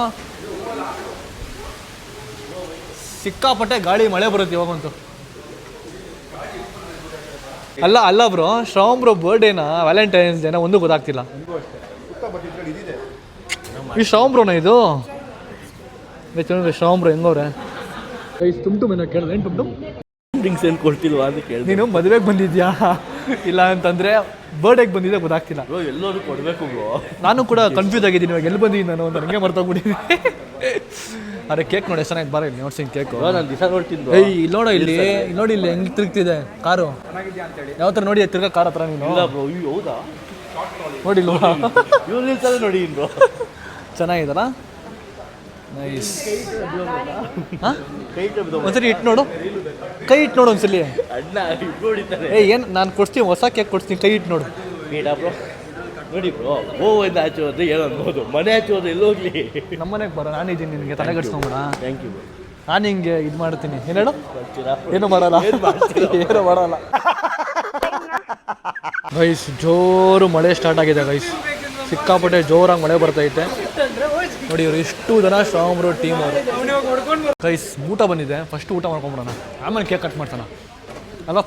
ಸಿಕ್ಕಾಪಟ್ಟೆ ಗಾಳಿ ಮಳೆ ಬರುತ್ತೆ ಇವಾಗಂತೂ. ಅಲ್ಲ ಬ್ರೋ, ಶ್ರಾವಣ್ ಬ್ರೋ ಬರ್ಡೇನಾ ವ್ಯಾಲೆಂಟೈನ್ಸ್ ಡೇನ ಒಂದು ಗೊತ್ತಾಗ್ತಿಲ್ಲ. ಈ ಶ್ರಾವಣ್ ಬ್ರೋನ ಇದು? ಶ್ರಾವಣ್ ಬ್ರೋ ಹೆಂಗವ್ರೆ ಗೈಸ್? ಟುಮ್ ಏನೋ ಕೇಳಿದೆ. ಏನು ಟುಮ್ ಡ್ರಿಂಕ್ಸ್ ಏನು ಕೊಡ್ತಿಲ್ವಾ ಅಂತ ಕೇಳಿ. ನೀನು ಮದುವೆಗೆ ಬಂದಿದ್ಯಾ ಇಲ್ಲ ಅಂತಂದ್ರೆ ಬರ್ಡೇಗೆ ಬಂದಿದ್ದೆ ಗೊತ್ತಾಗ್ತಿಲ್ಲ. ಬ್ರೋ ಎಲ್ಲರೂ ಕೊಡಬೇಕು ಬ್ರೋ. ನಾನು ಕೂಡ ಕನ್ಫ್ಯೂಸ್ ಆಗಿದ್ದೀನಿ ಇವಾಗ ಎಲ್ಲಿ ಬಂದಿದ್ದೀನಿ ನಾನು ಅಂತ. ನನಗೆ ಮರ್ತೋಗ್ಬಿಟ್ಟಿದ್ದೀನಿ. ಅರೆ ಕೇಕ್ ನೋಡಿ ಎಷ್ಟು ಚೆನ್ನಾಗಿ ಬಾರ ಇಲ್ಲಿ ನೋಡ್ಸಿಂಗ್ ಕೇಕು. ನಾನು ದಿವಸ ನೋಡ್ತೀನಿ. ಇಲ್ಲಿ ನೋಡೋ, ಇಲ್ಲಿ ನೋಡಿ, ಇಲ್ಲಿ ಹೆಂಗೆ ತಿರುಗ್ತಿದೆ ಕಾರು. ಯಾವ ಥರ ನೋಡಿ ತಿರ್ಗಾ ಕಾರ್ ಹತ್ರ ನೀನು? ಇಲ್ಲ ಬ್ರೋ. ಹೌದಾ? ನೋಡಿ ಇವ್ರು ನೋಡಿ ಬ್ರೋ. ಚೆನ್ನಾಗಿದಲ್ಲ? ನೈಸ್. ಒಂದ್ಸರಿ ಇಟ್ಟು ನೋಡು, ಕೈ ಇಟ್ಟು ನೋಡು ಒಂದ್ಸಲಿ. ಏನು ನಾನು ಕೊಡ್ತೀನಿ, ಹೊಸ ಕೇಕ್ ಕೊಡ್ತೀನಿ, ಕೈ ಇಟ್ಟು ನೋಡು. ಬೇಡ ಬ್ರೋ. ನೋಡಿ ಬ್ರೋ, ಗೋವಿಂದ ಆಚೆ ಹೋದ್ರೆ ಏನೋ ಅನ್ಬೋದು, ಮನೆ ಆಚೆ ಹೋದ್ರೆ ಎಲ್ಲೋಗ್ಲಿ. ನಮ್ಮ ಮನೆಗೆ ಬರೋ, ನಾನಿದ್ದೀನಿ ನಿನಗೆ ತಲೆ ಕಟ್ಸ್ಕೊಂಬಿಡ. Thank you bro. ನಾನು ಹಿಂಗೆ ಇದು ಮಾಡ್ತೀನಿ. ಏನೇಳು? ಏನು ಮಾಡಲ್ಲ. ಏನು ಮಾಡಲ್ಲ ಗೈಸ್. ಜೋರು ಮಳೆ ಸ್ಟಾರ್ಟ್ ಆಗಿದೆ ಗೈಸ್. ಸಿಕ್ಕಾಪಟ್ಟೆ ಜೋರಾಗಿ ಮಳೆ ಬರ್ತೈತೆ ನೋಡಿ. ಇವರು ಇಷ್ಟು ಜನ ಶ್ರಾವಣ್ ಬ್ರೋ ಟೀಮ್ ಅವರು ಗೈಸ್. ಊಟ ಬಂದಿದೆ, ಫಸ್ಟ್ ಊಟ ಮಾಡ್ಕೊಂಬಿಡೋಣ, ಆಮೇಲೆ ಕೇಕ್ ಕಟ್ ಮಾಡ್ತಾನ ಅಲ್ವಾ?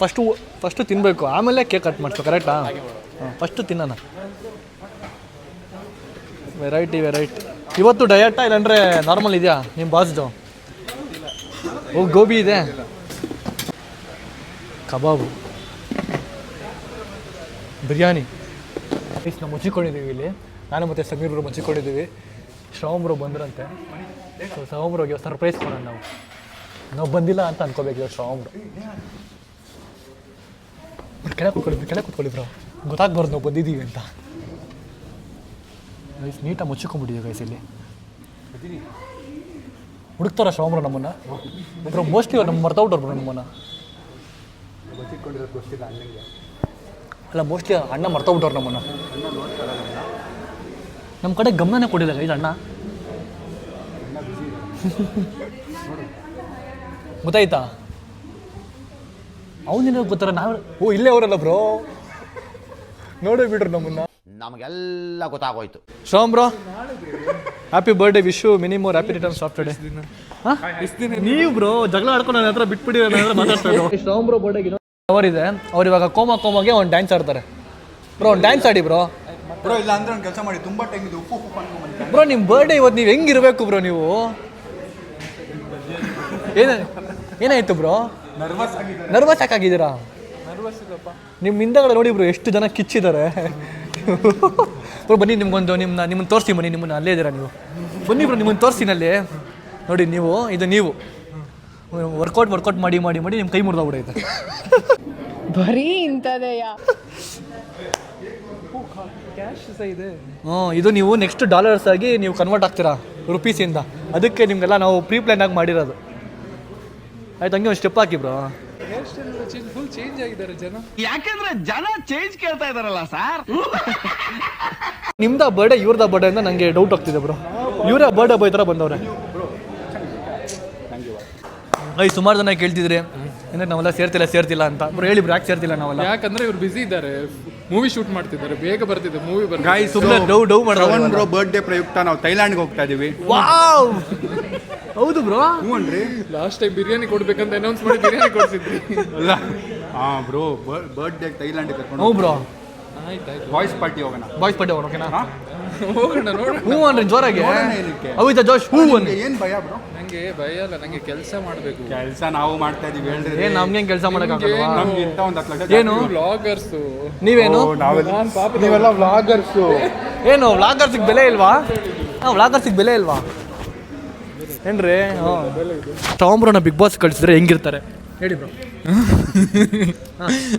ಫಸ್ಟು ತಿನ್ನಬೇಕು, ಆಮೇಲೆ ಕೇಕ್ ಕಟ್ ಮಾಡ್ಬೇಕು. ಕರೆಕ್ಟಾ? ಫಸ್ಟು ತಿನ್ನೋಣ. ವೆರೈಟಿ. ಇವತ್ತು ಡಯಟಾ ಇಲ್ಲಾಂದರೆ ನಾರ್ಮಲ್ ಇದೆಯಾ ನಿಮ್ಮ ಬಾಸ್ದು? ಗೋಬಿ ಇದೆ, ಕಬಾಬು, ಬಿರಿಯಾನಿ. ನಾವು ಮುಚ್ಚಿಕೊಂಡಿದ್ದೀವಿ ಇಲ್ಲಿ. ನಾನು ಮತ್ತು ಸಮೀರ್ ಬ್ರೋ ಮುಚ್ಚಿಕೊಂಡಿದ್ದೀವಿ. ಶ್ರಾವಣ್ ಬ್ರೋ ಬಂದ್ರಂತೆ. ಸೊ ಶ್ರಾವಣ್ ಬ್ರೋಗೆ ಸರ್ಪ್ರೈಸ್ ಕೊಡೋಣ. ನಾವು ಬಂದಿಲ್ಲ ಅಂತ ಅನ್ಕೋಬೇಕು ಇವಾಗ ಶ್ರಾವಣ್ ಬ್ರೋ. ಬಟ್ ಕೆಳಗೆ ಕೂತ್ಕೊಳ್ಳಿ ಬ್ರೋ, ಗೊತ್ತಾಗ್ಬಾರ್ದು ನಾವು ಬಂದಿದ್ದೀವಿ ಅಂತ. ಗೈಸ್ ನೀಟಾಗಿ ಮುಚ್ಚಿಕೊಂಡ್ಬಿಟ್ಟಿದ್ದೀವಿ ಗೈಸ್. ಇಲ್ಲಿ ಹುಡುಕ್ತಾರ ಶ್ರಾವಣ್ ಬ್ರೋ ನಮ್ಮನ್ನು. ಬ್ರೋ ಮೋಸ್ಟ್ಲಿ ನಮ್ಮ ಮರ್ತೌಟ್ರು ಬ್ರೋ ನಮ್ಮನ್ನು. ಅಲ್ಲ ಮೋಸ್ಟ್ಲಿ ಅಣ್ಣ ಮರ್ತೋಗ್ಬಿಟ್ಟವ್ರು ನಮ್ಮನ್ನು. ನಮ್ಮ ಕಡೆ ಗಮನನೇ ಕೊಡಿಲ್ಲ ಗೈಸ್ ಅಣ್ಣ. ಗೊತ್ತಾಯ್ತಾ? ಅವನಿನ ಗೊತ್ತಾರ ನಾವು ಇಲ್ಲೇ ಅವರಲ್ಲ ಬ್ರೋ. ನೋಡೇ ಬಿಡ್ರು ನಮ್ಮನ್ನ. ನಮಗೆಲ್ಲ ಗೊತ್ತಾಗೋಯ್ತು. Shravan bro happy birthday, wish you many more happy returns of today. ನೀವು ಬ್ರೋ ಜಗಳ ಆಡ್ಕೊಂಡು ನನ್ನ ಹತ್ರ ಬಿಟ್ಬಿಡಿ, ನನ್ನ ಹತ್ರ ಮಾತಾಡ್ತಾರೆ. ಶ್ರಾವಣ್ ಬ್ರೋ ಬರ್ಡೇಗೆ ಅವರಿದೆ, ಅವ್ರು ಇವಾಗ ಕೋಮಾಗೆ ಒಂದು ಡ್ಯಾನ್ಸ್ ಆಡ್ತಾರೆ ಬ್ರೋ. ಒಂದು ಡ್ಯಾನ್ಸ್ ಆಡಿ ಬ್ರೋ. ಬ್ರೋ ಇಲ್ಲ ಅಂದ್ರೆ ಒಂದು ಕೆಲಸ ಮಾಡಿ ತುಂಬಾ ಟೈಮ್ ಇದು ಉಪ್ಪು ಉಪ್ಪು ಅನ್ಕೊಂಡ್ಬಂದು ಬ್ರೋ ನಿಮ್ಮ ಬರ್ಡೇ ಇವತ್ತು ನೀವು ಹೆಂಗಿರ್ಬೇಕು ಬ್ರೋ ನೀವು? ಏನಾಯ್ತು ಬ್ರೋ? ನರ್ವಸ್ ಯಾಕಾಗಿದ್ದೀರಾ? ನಿಮ್ಮ ಹಿಂದಗಡೆ ನೋಡಿ ಬ್ರೋ ಎಷ್ಟು ಜನ ಕಿಚ್ಚಿದ್ದಾರೆ. ಬ್ರೋ ಬನ್ನಿ ನಿಮ್ಗೊಂದು ನಿಮ್ಮನ್ನು ತೋರಿಸ್ತೀನಿ, ಬನ್ನಿ ನಿಮ್ಮನ್ನು ಅಲ್ಲೇ ಇದ್ದೀರಾ ನೀವು, ಬನ್ನಿ ಬ್ರೋ ನಿಮ್ಮನ್ನು ತೋರಿಸ್ತೀನಿ ಅಲ್ಲಿ ನೋಡಿ. ನೀವು ವರ್ಕೌಟ್ ಮಾಡಿ ನಿಮ್ಮ ಕೈ ಮುರಿದೋಗ್ಬಿಡೈತೆ. ಬರೀ ಇಂಥದೆಯ ಇದು ನೀವು ನೆಕ್ಸ್ಟ್ ಡಾಲರ್ಸ್ ಆಗಿ ನೀವು ಕನ್ವರ್ಟ್ ಆಗ್ತೀರಾ ರುಪೀಸಿಂದ, ಅದಕ್ಕೆ ನಿಮಗೆಲ್ಲ ನಾವು ಪ್ರೀ ಪ್ಲಾನ್ ಆಗಿ ಮಾಡಿರೋದು. ಆಯ್ತು, ಹಂಗೆ ಒಂದು ಸ್ಟೆಪ್ ಹಾಕಿ ಬ್ರೋ. ಫುಲ್ ಚೇಂಜ್ ಆಗಿದ್ದಾರೆ ಜನ, ಯಾಕಂದ್ರೆ ಜನ ಚೇಂಜ್ ಕೇಳ್ತಾ ಇದಾರಲ್ಲ ಸರ್. ನಿಮ್ದ ಬರ್ಡೇ ಇವ್ರದ ಬರ್ಡೇ ಅಂತ ನನಗೆ ಡೌಟ್ ಆಗ್ತಿದೆ ಬ್ರೋ. ಇವರೇ ಬರ್ಡೇ ಬಾಯ್ ಥರ ಬಂದವ್ರೆ. ಸುಮಾರು ಜನ ಕೇಳ್ತಿದ್ರಿ ಅಂದ್ರೆ ನಾವೆಲ್ಲ ಸೇರ್ತಿಲ್ಲ ಅಂತ. ಬ್ರೋ ಹೇಳಿ ಬ್ರೋ, ಯಾಕೆ ಸೇರ್ತಿಲ್ಲ ನಾವೆಲ್ಲ? ಯಾಕಂದ್ರೆ ಇವ್ರು ಬಿಸಿ ಇದ್ದಾರೆ, ಮೂವಿ ಶೂಟ್ ಮಾಡ್ತಿದ್ದಾರೆ, ಬೇಗ ಬರ್ತಿದೆ ಮೂವಿ. ಗಾಯ್ಸ್ ಸುಮ್ಮನೆ ಡೌ ಮಾಡೋದು. ಬ್ರೋ ಬರ್ಡೇ ಪ್ರಯುಕ್ತ ನಾವು ಥೈಲ್ಯಾಂಡ್ಗೆ ಹೋಗ್ತಾ ಇದೀವಿ. ವಾವ್, ಹೌದು ಬ್ರೋ. ಹ್ಞೂನ್ರಿ, ಲಾಸ್ಟ್ ಟೈಮ್ ಬಿರಿಯಾನಿ ಕೊಡ್ಬೇಕಂತ ಅನೌನ್ಸ್ ಮಾಡಿ ಬಿರಿಯಾನಿ ಕೊಡ್ಸಿದ್ರಿ. ಅಲ್ಲ ಬ್ರೋ ಬರ್ಡೇ ಥೈಲ್ಯಾಂಡ್ ಕರ್ಕೊಂಡು. ಹ್ಞೂ ಬ್ರೋ, ಆಯ್ತಾಯ್ತು, ಬಾಯ್ಸ್ ಪಾರ್ಟಿ ಹೋಗೋಣ. ಬಾಯ್ಸ್ ಪಾರ್ಟಿ ಓಕೆನಾ? ಹೋಗೋಣ ನೋಡೋಣ. ಹ್ಞೂ ಅನ್ರಿ ಜೋರಾಗಿ. ಹೌದಾ ಜೋಶ್? ಹ್ಞೂ ಅನ್ರಿ. ಏನ್ ಭಯ ಬ್ರೋ? ನಂಗೆ ಭಯ ಅಲ್ಲ, ನಂಗೆ ಕೆಲಸ ಮಾಡಬೇಕು. ಕೆಲಸ ನಾವು ಮಾಡ್ತಾ ಇದೀವಿ ಹೇಳ್ರಿ. ಏನ್ ನಮ್ಗೆ ಕೆಲಸ ಮಾಡೋಕ್ಕಾಗಲ್ವಾ? ನಮ್ಗೆ ಇಂತ ಒಂದು 10 ಲಕ್ಷ ಏನು ವ್ಲಾಗರ್ಸ್ ನೀವೇನು? ನೀವೆಲ್ಲ ವ್ಲಾಗರ್ಸು. ಏನು ವ್ಲಾಗರ್ಸಿಗೆ ಬೆಲೆ ಇಲ್ವಾ? ವ್ಲಾಗರ್ಸಿಗೆ ಬೆಲೆ ಇಲ್ವಾ ಏನ್ರಿ? ಟಾಮ್ರೋನ ಬಿಗ್ ಬಾಸ್ ಕಳಿಸಿದ್ರೆ ಹೆಂಗಿರ್ತಾರೆ ಹೇಳಿ ಬ್ರೋ?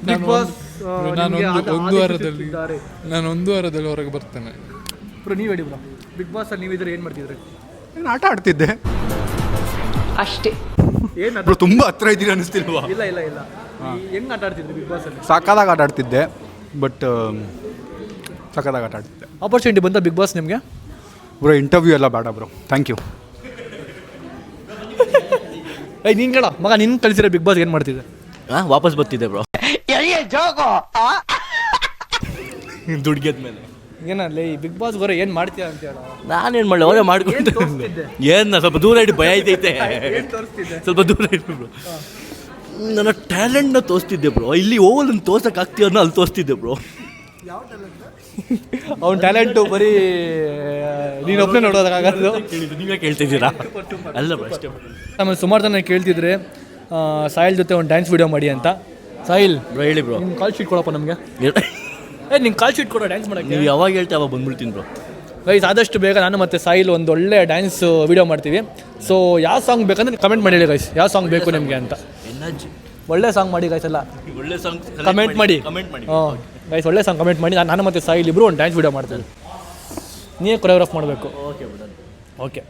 ಬಿಗ್ ಬಾಸ್ ನಾನು ಒಂದು ವಾರದಲ್ಲಿ ಹೊರಗೆ ಬರ್ತೇನೆ ಬ್ರೋ. ನೀವು ಹೇಳಿ ಬ್ರೋ, ಬಿಗ್ ಬಾಸ್ ಅಲ್ಲಿ ನೀವಿದ್ರೆ ಏನು ಮಾಡ್ತಿದ್ರಿ? ಏನು ಆಟ ಆಡ್ತಿದ್ದೆ ಅಷ್ಟೇ. ಏನು ಬ್ರೋ, ತುಂಬಾ ಹತ್ರ ಇದ್ದೀರಿ ಅನಿಸ್ತಿಲ್ವಾ? ಇಲ್ಲ ಹೆಂಗ್ ಆಟ ಆಡ್ತಿದ್ರಿ ಬಿಗ್ ಬಾಸ್ ಅಲ್ಲಿ? ಸಾಕಾದಾಗ ಆಟ ಆಡ್ತಿದ್ದೆ, ಬಟ್ ಸಾಕಾದಾಗ ಆಟ ಆಡ್ತಿದ್ದೆ. ಆಪರ್ಚುನಿಟಿ ಬಂತ ಬಿಗ್ ಬಾಸ್ ನಿಮಗೆ? ಬ್ರೋ ಇಂಟರ್ವ್ಯೂ ಎಲ್ಲ ಬೇಡ ಬ್ರೋ, ಥ್ಯಾಂಕ್ ಯು. ನೀನು ಕೇಳ ಮಗ, ನಿನ್ನ ಕಳಿಸಿರೋ ಬಿಗ್ ಬಾಸ್ ಏನು ಮಾಡ್ತಿದ್ದೆ? ವಾಪಸ್ ಬರ್ತಿದ್ದೆ ಬ್ರೋ, ದುಡ್ಡು ಗೆದ್ಮೇಲೆ. ಏನಲ್ಲಿ ಬಿಗ್ ಬಾಸ್ gore ಏನು ಮಾಡ್ತೀಯ ಅಂತ ಹೇಳ. ನಾನೇನು ಮಾಡಲಿ, ಅವರೇ ಮಾಡ್ಕೊಂಡು ಏನು ಸ್ವಲ್ಪ ದೂರ ಇಟ್ಟು ಭಯ ಐತೈತೆ, ಸ್ವಲ್ಪ ದೂರ ಇಟ್ಟು ಬ್ರೋ. ನನ್ನ ಟ್ಯಾಲೆಂಟ್ನ ತೋರಿಸ್ತಿದ್ದೆ ಬ್ರೋ, ಇಲ್ಲಿ ಓವಲ್ ತೋರ್ಸಕ್ಕೆ ಆಗ್ತೀವನ್ನ ಅಲ್ಲಿ ತೋರಿಸ್ತಿದ್ದೆ ಬ್ರೋ. ಅವ್ನ ಟ್ಯಾಲೆಂಟು ಬರೀ ನೀನು ಒಬ್ಬನೇ ನೋಡೋದಕ್ಕಾಗದು. ನೀವೇ ಕೇಳ್ತಿದ್ದೀರಾ? ಅಲ್ಲ ಬ್ರೋ, ಅಷ್ಟೇ. ಆಮೇಲೆ ಸುಮಾರು ಜನ ಕೇಳ್ತಿದ್ರೆ ಸಾಯಿಲ್ ಜೊತೆ ಒಂದು ಡ್ಯಾನ್ಸ್ ವಿಡಿಯೋ ಮಾಡಿ ಅಂತ. ಸಾಯಿಲ್ ಬ್ರೋ ಹೇಳಿ ಬ್ರೋ, ನಿನ್ನ ಕಾಲ್ ಶೀಟ್ ಕೊಡಪ್ಪ ನಮಗೆ. ನಿನ್ನ ಕಾಲ್ ಶೀಟ್ ಕೊಡೋ ಡ್ಯಾನ್ಸ್ ಮಾಡೋಕ್ಕೆ. ನೀವು ಯಾವಾಗ ಹೇಳ್ತೀವಿ ಅವಾಗ ಬಂದ್ಬಿಡ್ತೀನಿ ಬ್ರೋ. ಗೈಸ್ ಆದಷ್ಟು ಬೇಗ ನಾನು ಮತ್ತು ಸಾಯಿಲ್ ಒಂದು ಒಳ್ಳೆ ಡ್ಯಾನ್ಸ್ ವಿಡಿಯೋ ಮಾಡ್ತೀವಿ. ಸೊ ಯಾವ ಸಾಂಗ್ ಬೇಕಂದ್ರೆ ಕಮೆಂಟ್ ಮಾಡಿ ಹೇಳಿ ಗೈಸ್, ಯಾವ ಸಾಂಗ್ ಬೇಕು ನಿಮಗೆ ಅಂತ. ಒಳ್ಳೆ ಸಾಂಗ್ ಮಾಡಿ ಗೈಸ್ ಎಲ್ಲ ಒಳ್ಳೆ ಸಾಂಗ್ ಕಮೆಂಟ್ ಮಾಡಿ. ಹಾಂ ಗೈಸ್, ಒಳ್ಳೆ ಸಾಂಗ್ ಕಮೆಂಟ್ ಮಾಡಿ. ನಾನು ಮತ್ತು ಸಾಯಿಲ್ ಇಬ್ಬರು ಒಂದು ಡ್ಯಾನ್ಸ್ ವಿಡಿಯೋ ಮಾಡ್ತೀನಿ. ನೀವೇ ಕೊರಿಯೋಗ್ರಾಫ್ ಮಾಡಬೇಕು. ಓಕೆ,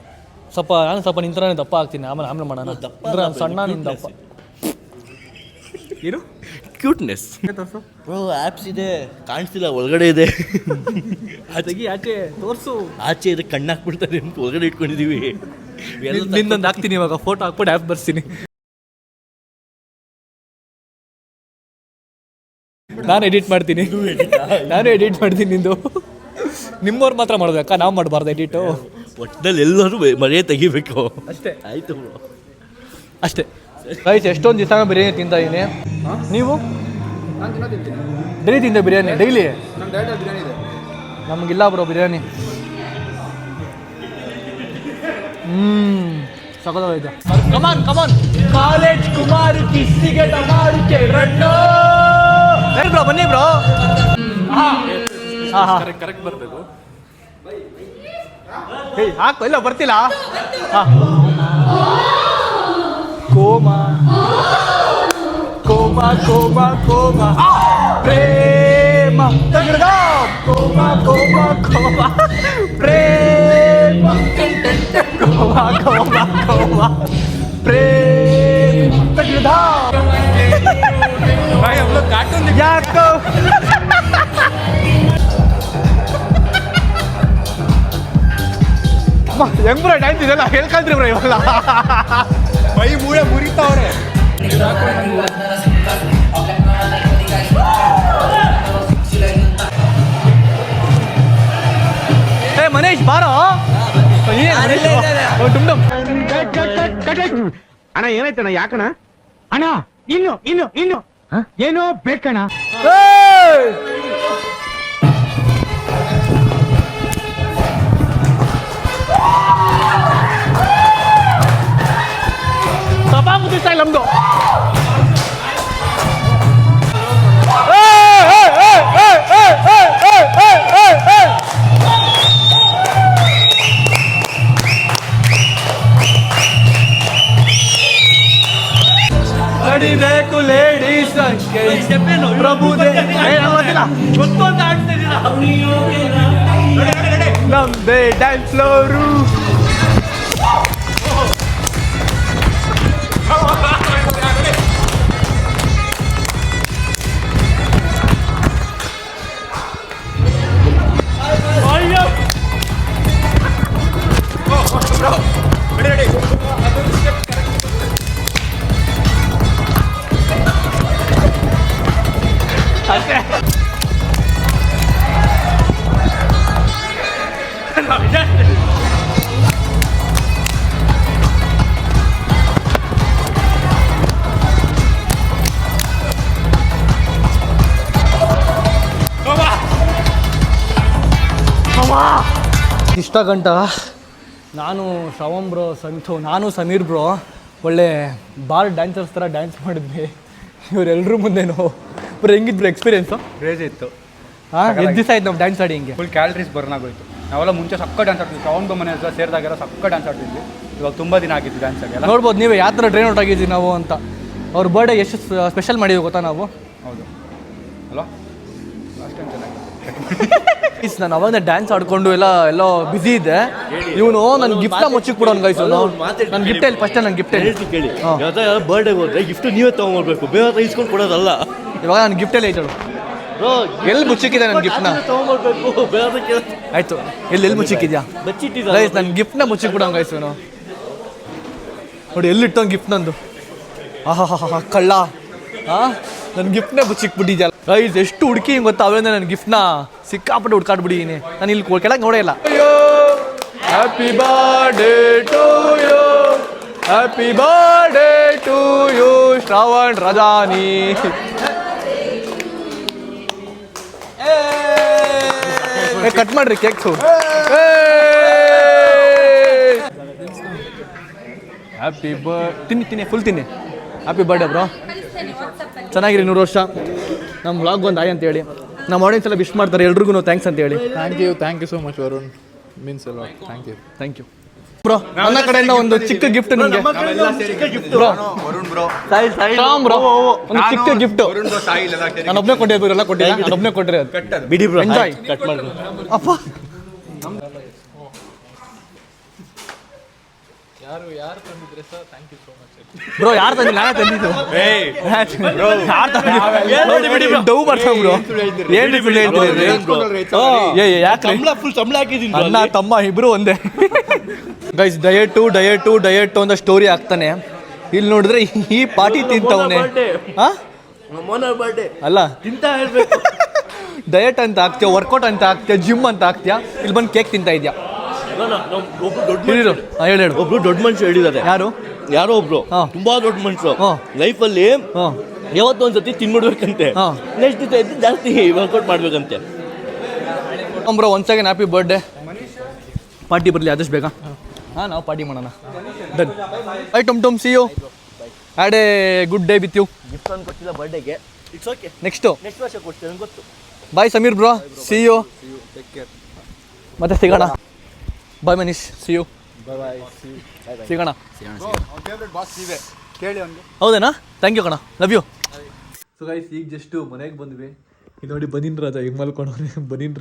ಸ್ವಲ್ಪ ನಿನ್ನ ಥರನೇ ದಪ್ಪ ಆಗ್ತೀನಿ, ಆಮೇಲೆ ಮಾಡೋಣ. ಅಂದ್ರೆ ನಾನು ಸಣ್ಣ, ನಿನ್ನ ದಪ್ಪ. ಏನು ಕ್ಯೂಟ್ನೆಸ್ ಬ್ರೋ? ಆ್ಯಪ್ಸ್ ಇದೆ, ಕಾಣಿಸ್ತಿಲ್ಲ, ಒಳಗಡೆ ಇದೆ. ತೆಗಿ ಆಚೆ ತೋರಿಸು. ಆಚೆ ಇದೆ, ಕಣ್ಣು ಹಾಕ್ಬಿಡ್ತಾರೆ ಅಂತ ಒಳಗಡೆ ಇಟ್ಕೊಂಡಿದ್ದೀವಿ. ನಿನ್ನೊಂದು ಹಾಕ್ತೀನಿ ಇವಾಗ, ಫೋಟೋ ಹಾಕ್ಬಿಟ್ಟು ಆ್ಯಪ್ ಬರ್ತೀನಿ. ನಾನು ಎಡಿಟ್ ಮಾಡ್ತೀನಿ ನಿಂದು. ನಿಮ್ಮವ್ರು ಮಾತ್ರ ಮಾಡೋದಕ್ಕ, ನಾವು ಮಾಡಬಾರ್ದು ಎಡಿಟು? ಒಟ್ಟಿನಲ್ಲಿ ಎಲ್ಲರೂ ಮರೆಯೇ ತೆಗಿಬೇಕು ಅಷ್ಟೇ. ಆಯಿತು ಬ್ರೋ, ಅಷ್ಟೇ. ಗೈಸ್ ಎಷ್ಟೊಂದು ದಿವಸ ಬಿರಿಯಾನಿ ತಿಂತಾ ಇದ್ದೀನಿ. ನೀವು ಡೈಲಿ ತಿಂದೆ ಬಿರಿಯಾನಿ? ಡೈಲಿ ನಮಗಿಲ್ಲ ಬ್ರೋ ಬಿರಿಯಾನಿ. ಸಕಲವಾಗಿದೆ. ಕಮಾನ್ ಕಾಲೇಜ್ ಕುಮಾರ್ ಕಿಸ್ಸಿಗೆ ಟಮಾರಿಕೆ ರಣ್ಣೋ. ಬ್ರೋ ಬನ್ನಿ ಬ್ರೋ. ಕರೆಕ್ಟ್ ಬರಬೇಕು. ಹಾಕು, ಇಲ್ಲ ಬರ್ತಿಲ್ಲ. ಕೋಮಾ ಪ್ರೇಮ ತಗಡ. ಕೋಮಾ ಪ್ರೇಮ ಪ್ರೇಮ ತಗಡ. ಯಾಕೋ ಹೆಂಗ್ ಬ್ರೋ ಡ್ಯಾನ್ಸ್ ಇದೆಲ್ಲ ಹೇಳ್ಕಂತ್ರಿ ಬ್ರೋ ಇವಾಗ? ಮೈ ಮೂಳೆ ಮುರಿತಾವ್ರೆ. ಮನೇಶ್ ಬಾರೋ. ಅಣ್ಣ ಏನಾಯ್ತಣ್ಣ? ಯಾಕಣ್ಣ? ಅಣ್ಣ ಇನ್ನು ಏನೋ ಬೇಕಣ್ಣ. ಸಭಾಪತಿ ಸ್ಟೈಲ್ ನಮ್ದು. ಅಡಿಬೇಕು ಲೇಡೀಸ್ ನಮ್ದೇ ಡ್ಯಾನ್ಸ್ ಫ್ಲೋರು. ಇಷ್ಟ ಗಂಟ ನಾನು ಶ್ರವಣ್ ಬ್ರೋ ನಾನು ಸಮೀರ್ ಬ್ರೋ ಒಳ್ಳೆ ಬಾರ್ ಡ್ಯಾನ್ಸರ್ಸ್ ಥರ ಡ್ಯಾನ್ಸ್ ಮಾಡಿದ್ವಿ. ಇವರೆಲ್ಲರೂ ಮುಂದೆನೋ ಬರೀ ಹೆಂಗಿದ್ರು ಎಕ್ಸ್ಪೀರಿಯೆನ್ಸು ಕ್ರೇಜ್ ಇತ್ತು. ಹಾಂ ಎಷ್ಟು ದಿವಸ ಆಯ್ತು ನಾವು ಡ್ಯಾನ್ಸ್ ಆಡಿ ಹಿಂಗೆ ಫುಲ್ ಕ್ಯಾಲರೀಸ್ ಬರ್ನ್ ಆಗೋಯ್ತು. ನಾವೆಲ್ಲ ಮುಂಚೆ ಸಕ್ಕ ಡ್ಯಾನ್ಸ್ ಆಡ್ತಿದ್ವಿ. ಶ್ರವಣ್ ಬೊ ಮನೆ ಹತ್ರ ಸೇರಿದಾಗೆಲ್ಲ ಸಕ್ಕ ಡ್ಯಾನ್ಸ್ ಆಡ್ತಿದ್ವಿ. ಇವಾಗ ತುಂಬ ದಿನ ಆಗಿತ್ತು ಡ್ಯಾನ್ಸ್ ಆಗಿ. ನೋಡ್ಬೋದು ನೀವೇ ಯಾವ ಥರ ಟ್ರೈನ್ ಔಟ್ ಆಗಿದ್ದೀವಿ ನಾವು ಅಂತ. ಅವ್ರ ಬರ್ಡೇ ಎಷ್ಟು ಸ್ಪೆಷಲ್ ಮಾಡಿದ್ವಿ ಗೊತ್ತಾ ನಾವು. ಹೌದು ಅಲ್ವಾ? ಲಾಸ್ಟ್ ಟೈಮ್ ಚೆನ್ನಾಗಿ ನಾನು ಅವಾಗ ಡ್ಯಾನ್ಸ್ ಆಡ್ಕೊಂಡು ಎಲ್ಲೋ ಬ್ಯುಸಿ ಇದ್ದೆ. ಇವನು ನನ್ನ ಗಿಫ್ಟ್ನ ಮುಚ್ಚಿಕ್ ಬಿಡೋನು ಗೈಸು. ನನ್ನ ಗಿಫ್ಟ್ ಇಲ್ಲಿ ಫಸ್ಟ್ ನನ್ನ ಗಿಫ್ಟ್ ಕೇಳಿ ಬರ್ಡೇ ಹೋದ್ರೆ ಗಿಫ್ಟ್ ನೀವೇ ತೊಗೊಂಡ್ಬರ್ಬೇಕು, ಬೇರೆ ಇಸ್ಕೊಂಡು ಕೊಡೋದಲ್ಲ. ಇವಾಗ ನನ್ನ ಗಿಫ್ಟಲ್ಲಿ ಐತಳು ಎಲ್ಲಿ ಮುಚ್ಚಿಕ್ಕಿದೆ ನನ್ನ ಗಿಫ್ಟ್ನ ತೊಗೊಂಡ್ಬರ್ಬೇಕು, ಬೇರೆ ಆಯ್ತು. ಎಲ್ಲಿ ಮುಚ್ಚಿಕ್ಕಿದ್ಯಾ ಗೈಸ್? ನನ್ನ ಗಿಫ್ಟ್ನ ಮುಚ್ಚಿಕ್ ಬಿಡೋನು ಗೈಸು. ಇವನು ನೋಡಿ ಎಲ್ಲಿಟ್ಟೋ ಗಿಫ್ಟ್ ನಂದು. ಆಹಾ ಕಳ್ಳ. ನನ್ನ ಗಿಫ್ಟ್ನೇ ಮುಚ್ಚಿಕ್ಬಿಟ್ಟಿದ್ಯಾ ಗೈಸ್. ಎಷ್ಟು ಹುಡುಕಿ ಗೊತ್ತಾ ಅವೇಂದ ನನ್ನ ಗಿಫ್ಟ್ನ ಸಿಕ್ಕಾಪಟ್ಟೆ ಹುಡ್ಕಾಡ್ಬಿಟ್ಟಿದ್ದೀನಿ. ನಾನು ಇಲ್ಲಿ ಕೆಳಗೆ ನೋಡೇ ಇಲ್ಲ. Happy birthday to you, happy birthday to you Shravan Rajani. Cut ಮಾಡ್ರಿ ಕೇಕ್ಸು. ಹ್ಯಾಪಿ ತಿನ್ನಿ ಫುಲ್ ತಿನ್ನಿ. ಹ್ಯಾಪಿ ಬರ್ಡೇ ಬ್ರೋ, ಚೆನ್ನಾಗಿರಿ 100 ವರ್ಷ. ನಮ್ಮ ವ್ಲಾಗ್ ಒಂದು ಆಯ್ ಅಂತ ಹೇಳಿ ನಮ್ಮ ಆಡಿಯನ್ಸ್ ಎಲ್ಲ ವಿಶ್ ಮಾಡ್ತಾರೆ. ಎಲ್ರಿಗೂ ಥ್ಯಾಂಕ್ಸ್ ಅಂತ ಹೇಳಿ. Thank you so much Varun, means a lot. Thank you bro. ನನ್ನ ಕಡೆಯಿಂದ ಒಂದು ಚಿಕ್ಕ ಗಿಫ್ಟ್ ನಿಮಗೆ ಬ್ರೋ. ಶ್ಯಾಮ್ ಬ್ರೋ ಒಂದು ಚಿಕ್ಕ ಗಿಫ್ಟ್ ನಾನೊಬ್ಬನೇ ಕೊಟ್ಟಿದ್ದು. ಎಲ್ಲ ಕೊಟ್ಟಿಲ್ಲ, ನಾನೊಬ್ಬನೇ ಕೊಟ್ಟಿರೋದು. ಬಿಡಿ ಬ್ರೋ, ಎಂಜಾಯ್. ಕಟ್ ಮಾಡಿ ಅಪ್ಪ ಯಾರು ತಂದಿದ್ರೆ sir thank you so much bro. ಯಾರು ತಂದಿಲ್ಲ, ನಾನೇ ತಂದಿದ್ದು. ಡೌ ಬರ್ತಾವ ಬ್ರೋ. ಏನು ಸುಳ್ಳು ಹೇಳ್ತೀರಿ? ಯಾಕೆ ಫುಲ್ ಸಂಬಳ ಹಾಕಿದ್ದೀನಿ. ಅಣ್ಣ ತಮ್ಮ ಇಬ್ರು ಒಂದೇ. ಗೈಸ್ ಡಯಟು ಅಂತ ಸ್ಟೋರಿ ಆಗ್ತಾನೆ. ಇಲ್ಲಿ ನೋಡಿದ್ರೆ ಈ ಪಾರ್ಟಿ ತಿಂತವನೆ. ಅಲ್ಲ ತಿಂತ ಹೇಳ್ಬೇಕು. ಡಯಟ್ ಅಂತ ಆಗ್ತೀಯ, ವರ್ಕೌಟ್ ಅಂತ ಆಗ್ತೀಯ, ಜಿಮ್ ಅಂತ ಆಗ್ತೀಯ, ಇಲ್ಲಿ ಬಂದು ಕೇಕ್ ತಿಂತಾ ಇದೆಯಾ? ಹೇಳು. ಒಬ್ರು ದೊಡ್ಡ ಮನುಷ್ಯ ಹೇಳಿದ್ದಾರೆ. ಯಾರೋ ಒಬ್ರು ತುಂಬಾ ದೊಡ್ಡ ಮನುಷ್ಯರು ಲೈಫಲ್ಲಿ ಯಾವತ್ತೋ ಒಂದ್ಸತಿ ತಿನ್ಬಿಡ್ಬೇಕಂತೆ, ನೆಕ್ಸ್ಟ್ ದಿವಸ ಎದ್ದು ಜಾಸ್ತಿ ವರ್ಕೌಟ್ ಮಾಡ್ಬೇಕಂತೆ. Bro one second happy birthday. Party ಬರಲಿ ಆದಷ್ಟು ಬೇಗ. ನಾವು ಪಾರ್ಟಿ ಮಾಡೋಣ. ಡನ್. ಬೈ ಟಮ್ see you. Had a good day with you. Gift ಒಂದು ಕೊಟ್ಟಿಲ್ಲ ಬರ್ಡೇಗೆ. It's okay. ನೆಕ್ಸ್ಟ್ ವರ್ಷ ಕೊಡ್ತೇನೆ ಗೊತ್ತು. Bye Sameer bro, see you. ಮತ್ತೆ ಸಿಗೋಣ. Bye Manish, see you. ಸಿಗೋಣ. ಹೌದೇನಾ? ಥ್ಯಾಂಕ್ ಯು ಕಣ, ಲವ್ ಯು. ಸೊ ಗೈಸ್ ಈಗ ಜಸ್ಟ್ ಮನೆಗೆ ಬಂದ್ವಿ. ಇದು ನೋಡಿ ಬನೀನ್ ರಾಜ ಈಗ ಮಲ್ಕೊಂಡವ್ರೆ. ಬನೀನ್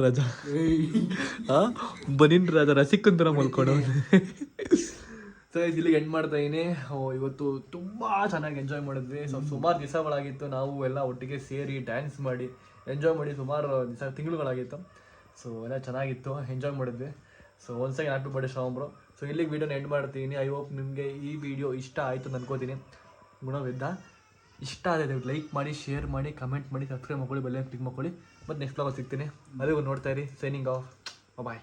ರಾಜ ರಸಿಕಂತರ ಮಲ್ಕೊಂಡವ್ರೆ. ಸೊ ಗೈಸ್ ಇಲ್ಲಿಗೆ ಎಂಡ್ ಮಾಡ್ತಾ ಇದೀನಿ. ಇವತ್ತು ತುಂಬ ಚೆನ್ನಾಗಿ ಎಂಜಾಯ್ ಮಾಡಿದ್ವಿ. ಸೊ ಸುಮಾರು ದಿವಸಗಳಾಗಿತ್ತು ನಾವು ಎಲ್ಲ ಒಟ್ಟಿಗೆ ಸೇರಿ ಡ್ಯಾನ್ಸ್ ಮಾಡಿ ಎಂಜಾಯ್ ಮಾಡಿ. ಸುಮಾರು ತಿಂಗಳುಗಳಾಗಿತ್ತು. ಸೊ ಎಲ್ಲ ಚೆನ್ನಾಗಿತ್ತು, ಎಂಜಾಯ್ ಮಾಡಿದ್ವಿ. ಸೊ ಒಂದು second happy birthday Shravan bro. So ಇಲ್ಲಿಗೆ ವೀಡಿಯೋನ ಎಂಡ್ ಮಾಡ್ತೀನಿ. ಐ ಹೋಪ್ ನಿಮಗೆ ಈ ವಿಡಿಯೋ ಇಷ್ಟ ಆಯಿತು ಅನ್ಕೋತೀನಿ. ಗುಣವಿದ್ದ ಇಷ್ಟ ಆಗಿದೆ ಲೈಕ್ ಮಾಡಿ, ಶೇರ್ ಮಾಡಿ, ಕಮೆಂಟ್ ಮಾಡಿ, ಸಬ್ಸ್ಕ್ರೈಬ್ ಮಾಡ್ಕೊಳ್ಳಿ, ಬೆಲ್ ಕ್ಲಿಕ್ ಮಾಡ್ಕೊಳ್ಳಿ. ಮತ್ತು ನೆಕ್ಸ್ಟ್ ವ್ಲಾಗಲ್ಲಿ ಸಿಗ್ತೀನಿ. ಅಲ್ಲಿಗೂ ನೋಡ್ತಾ ಇರಿ. Signing off. ಬಾಯ್.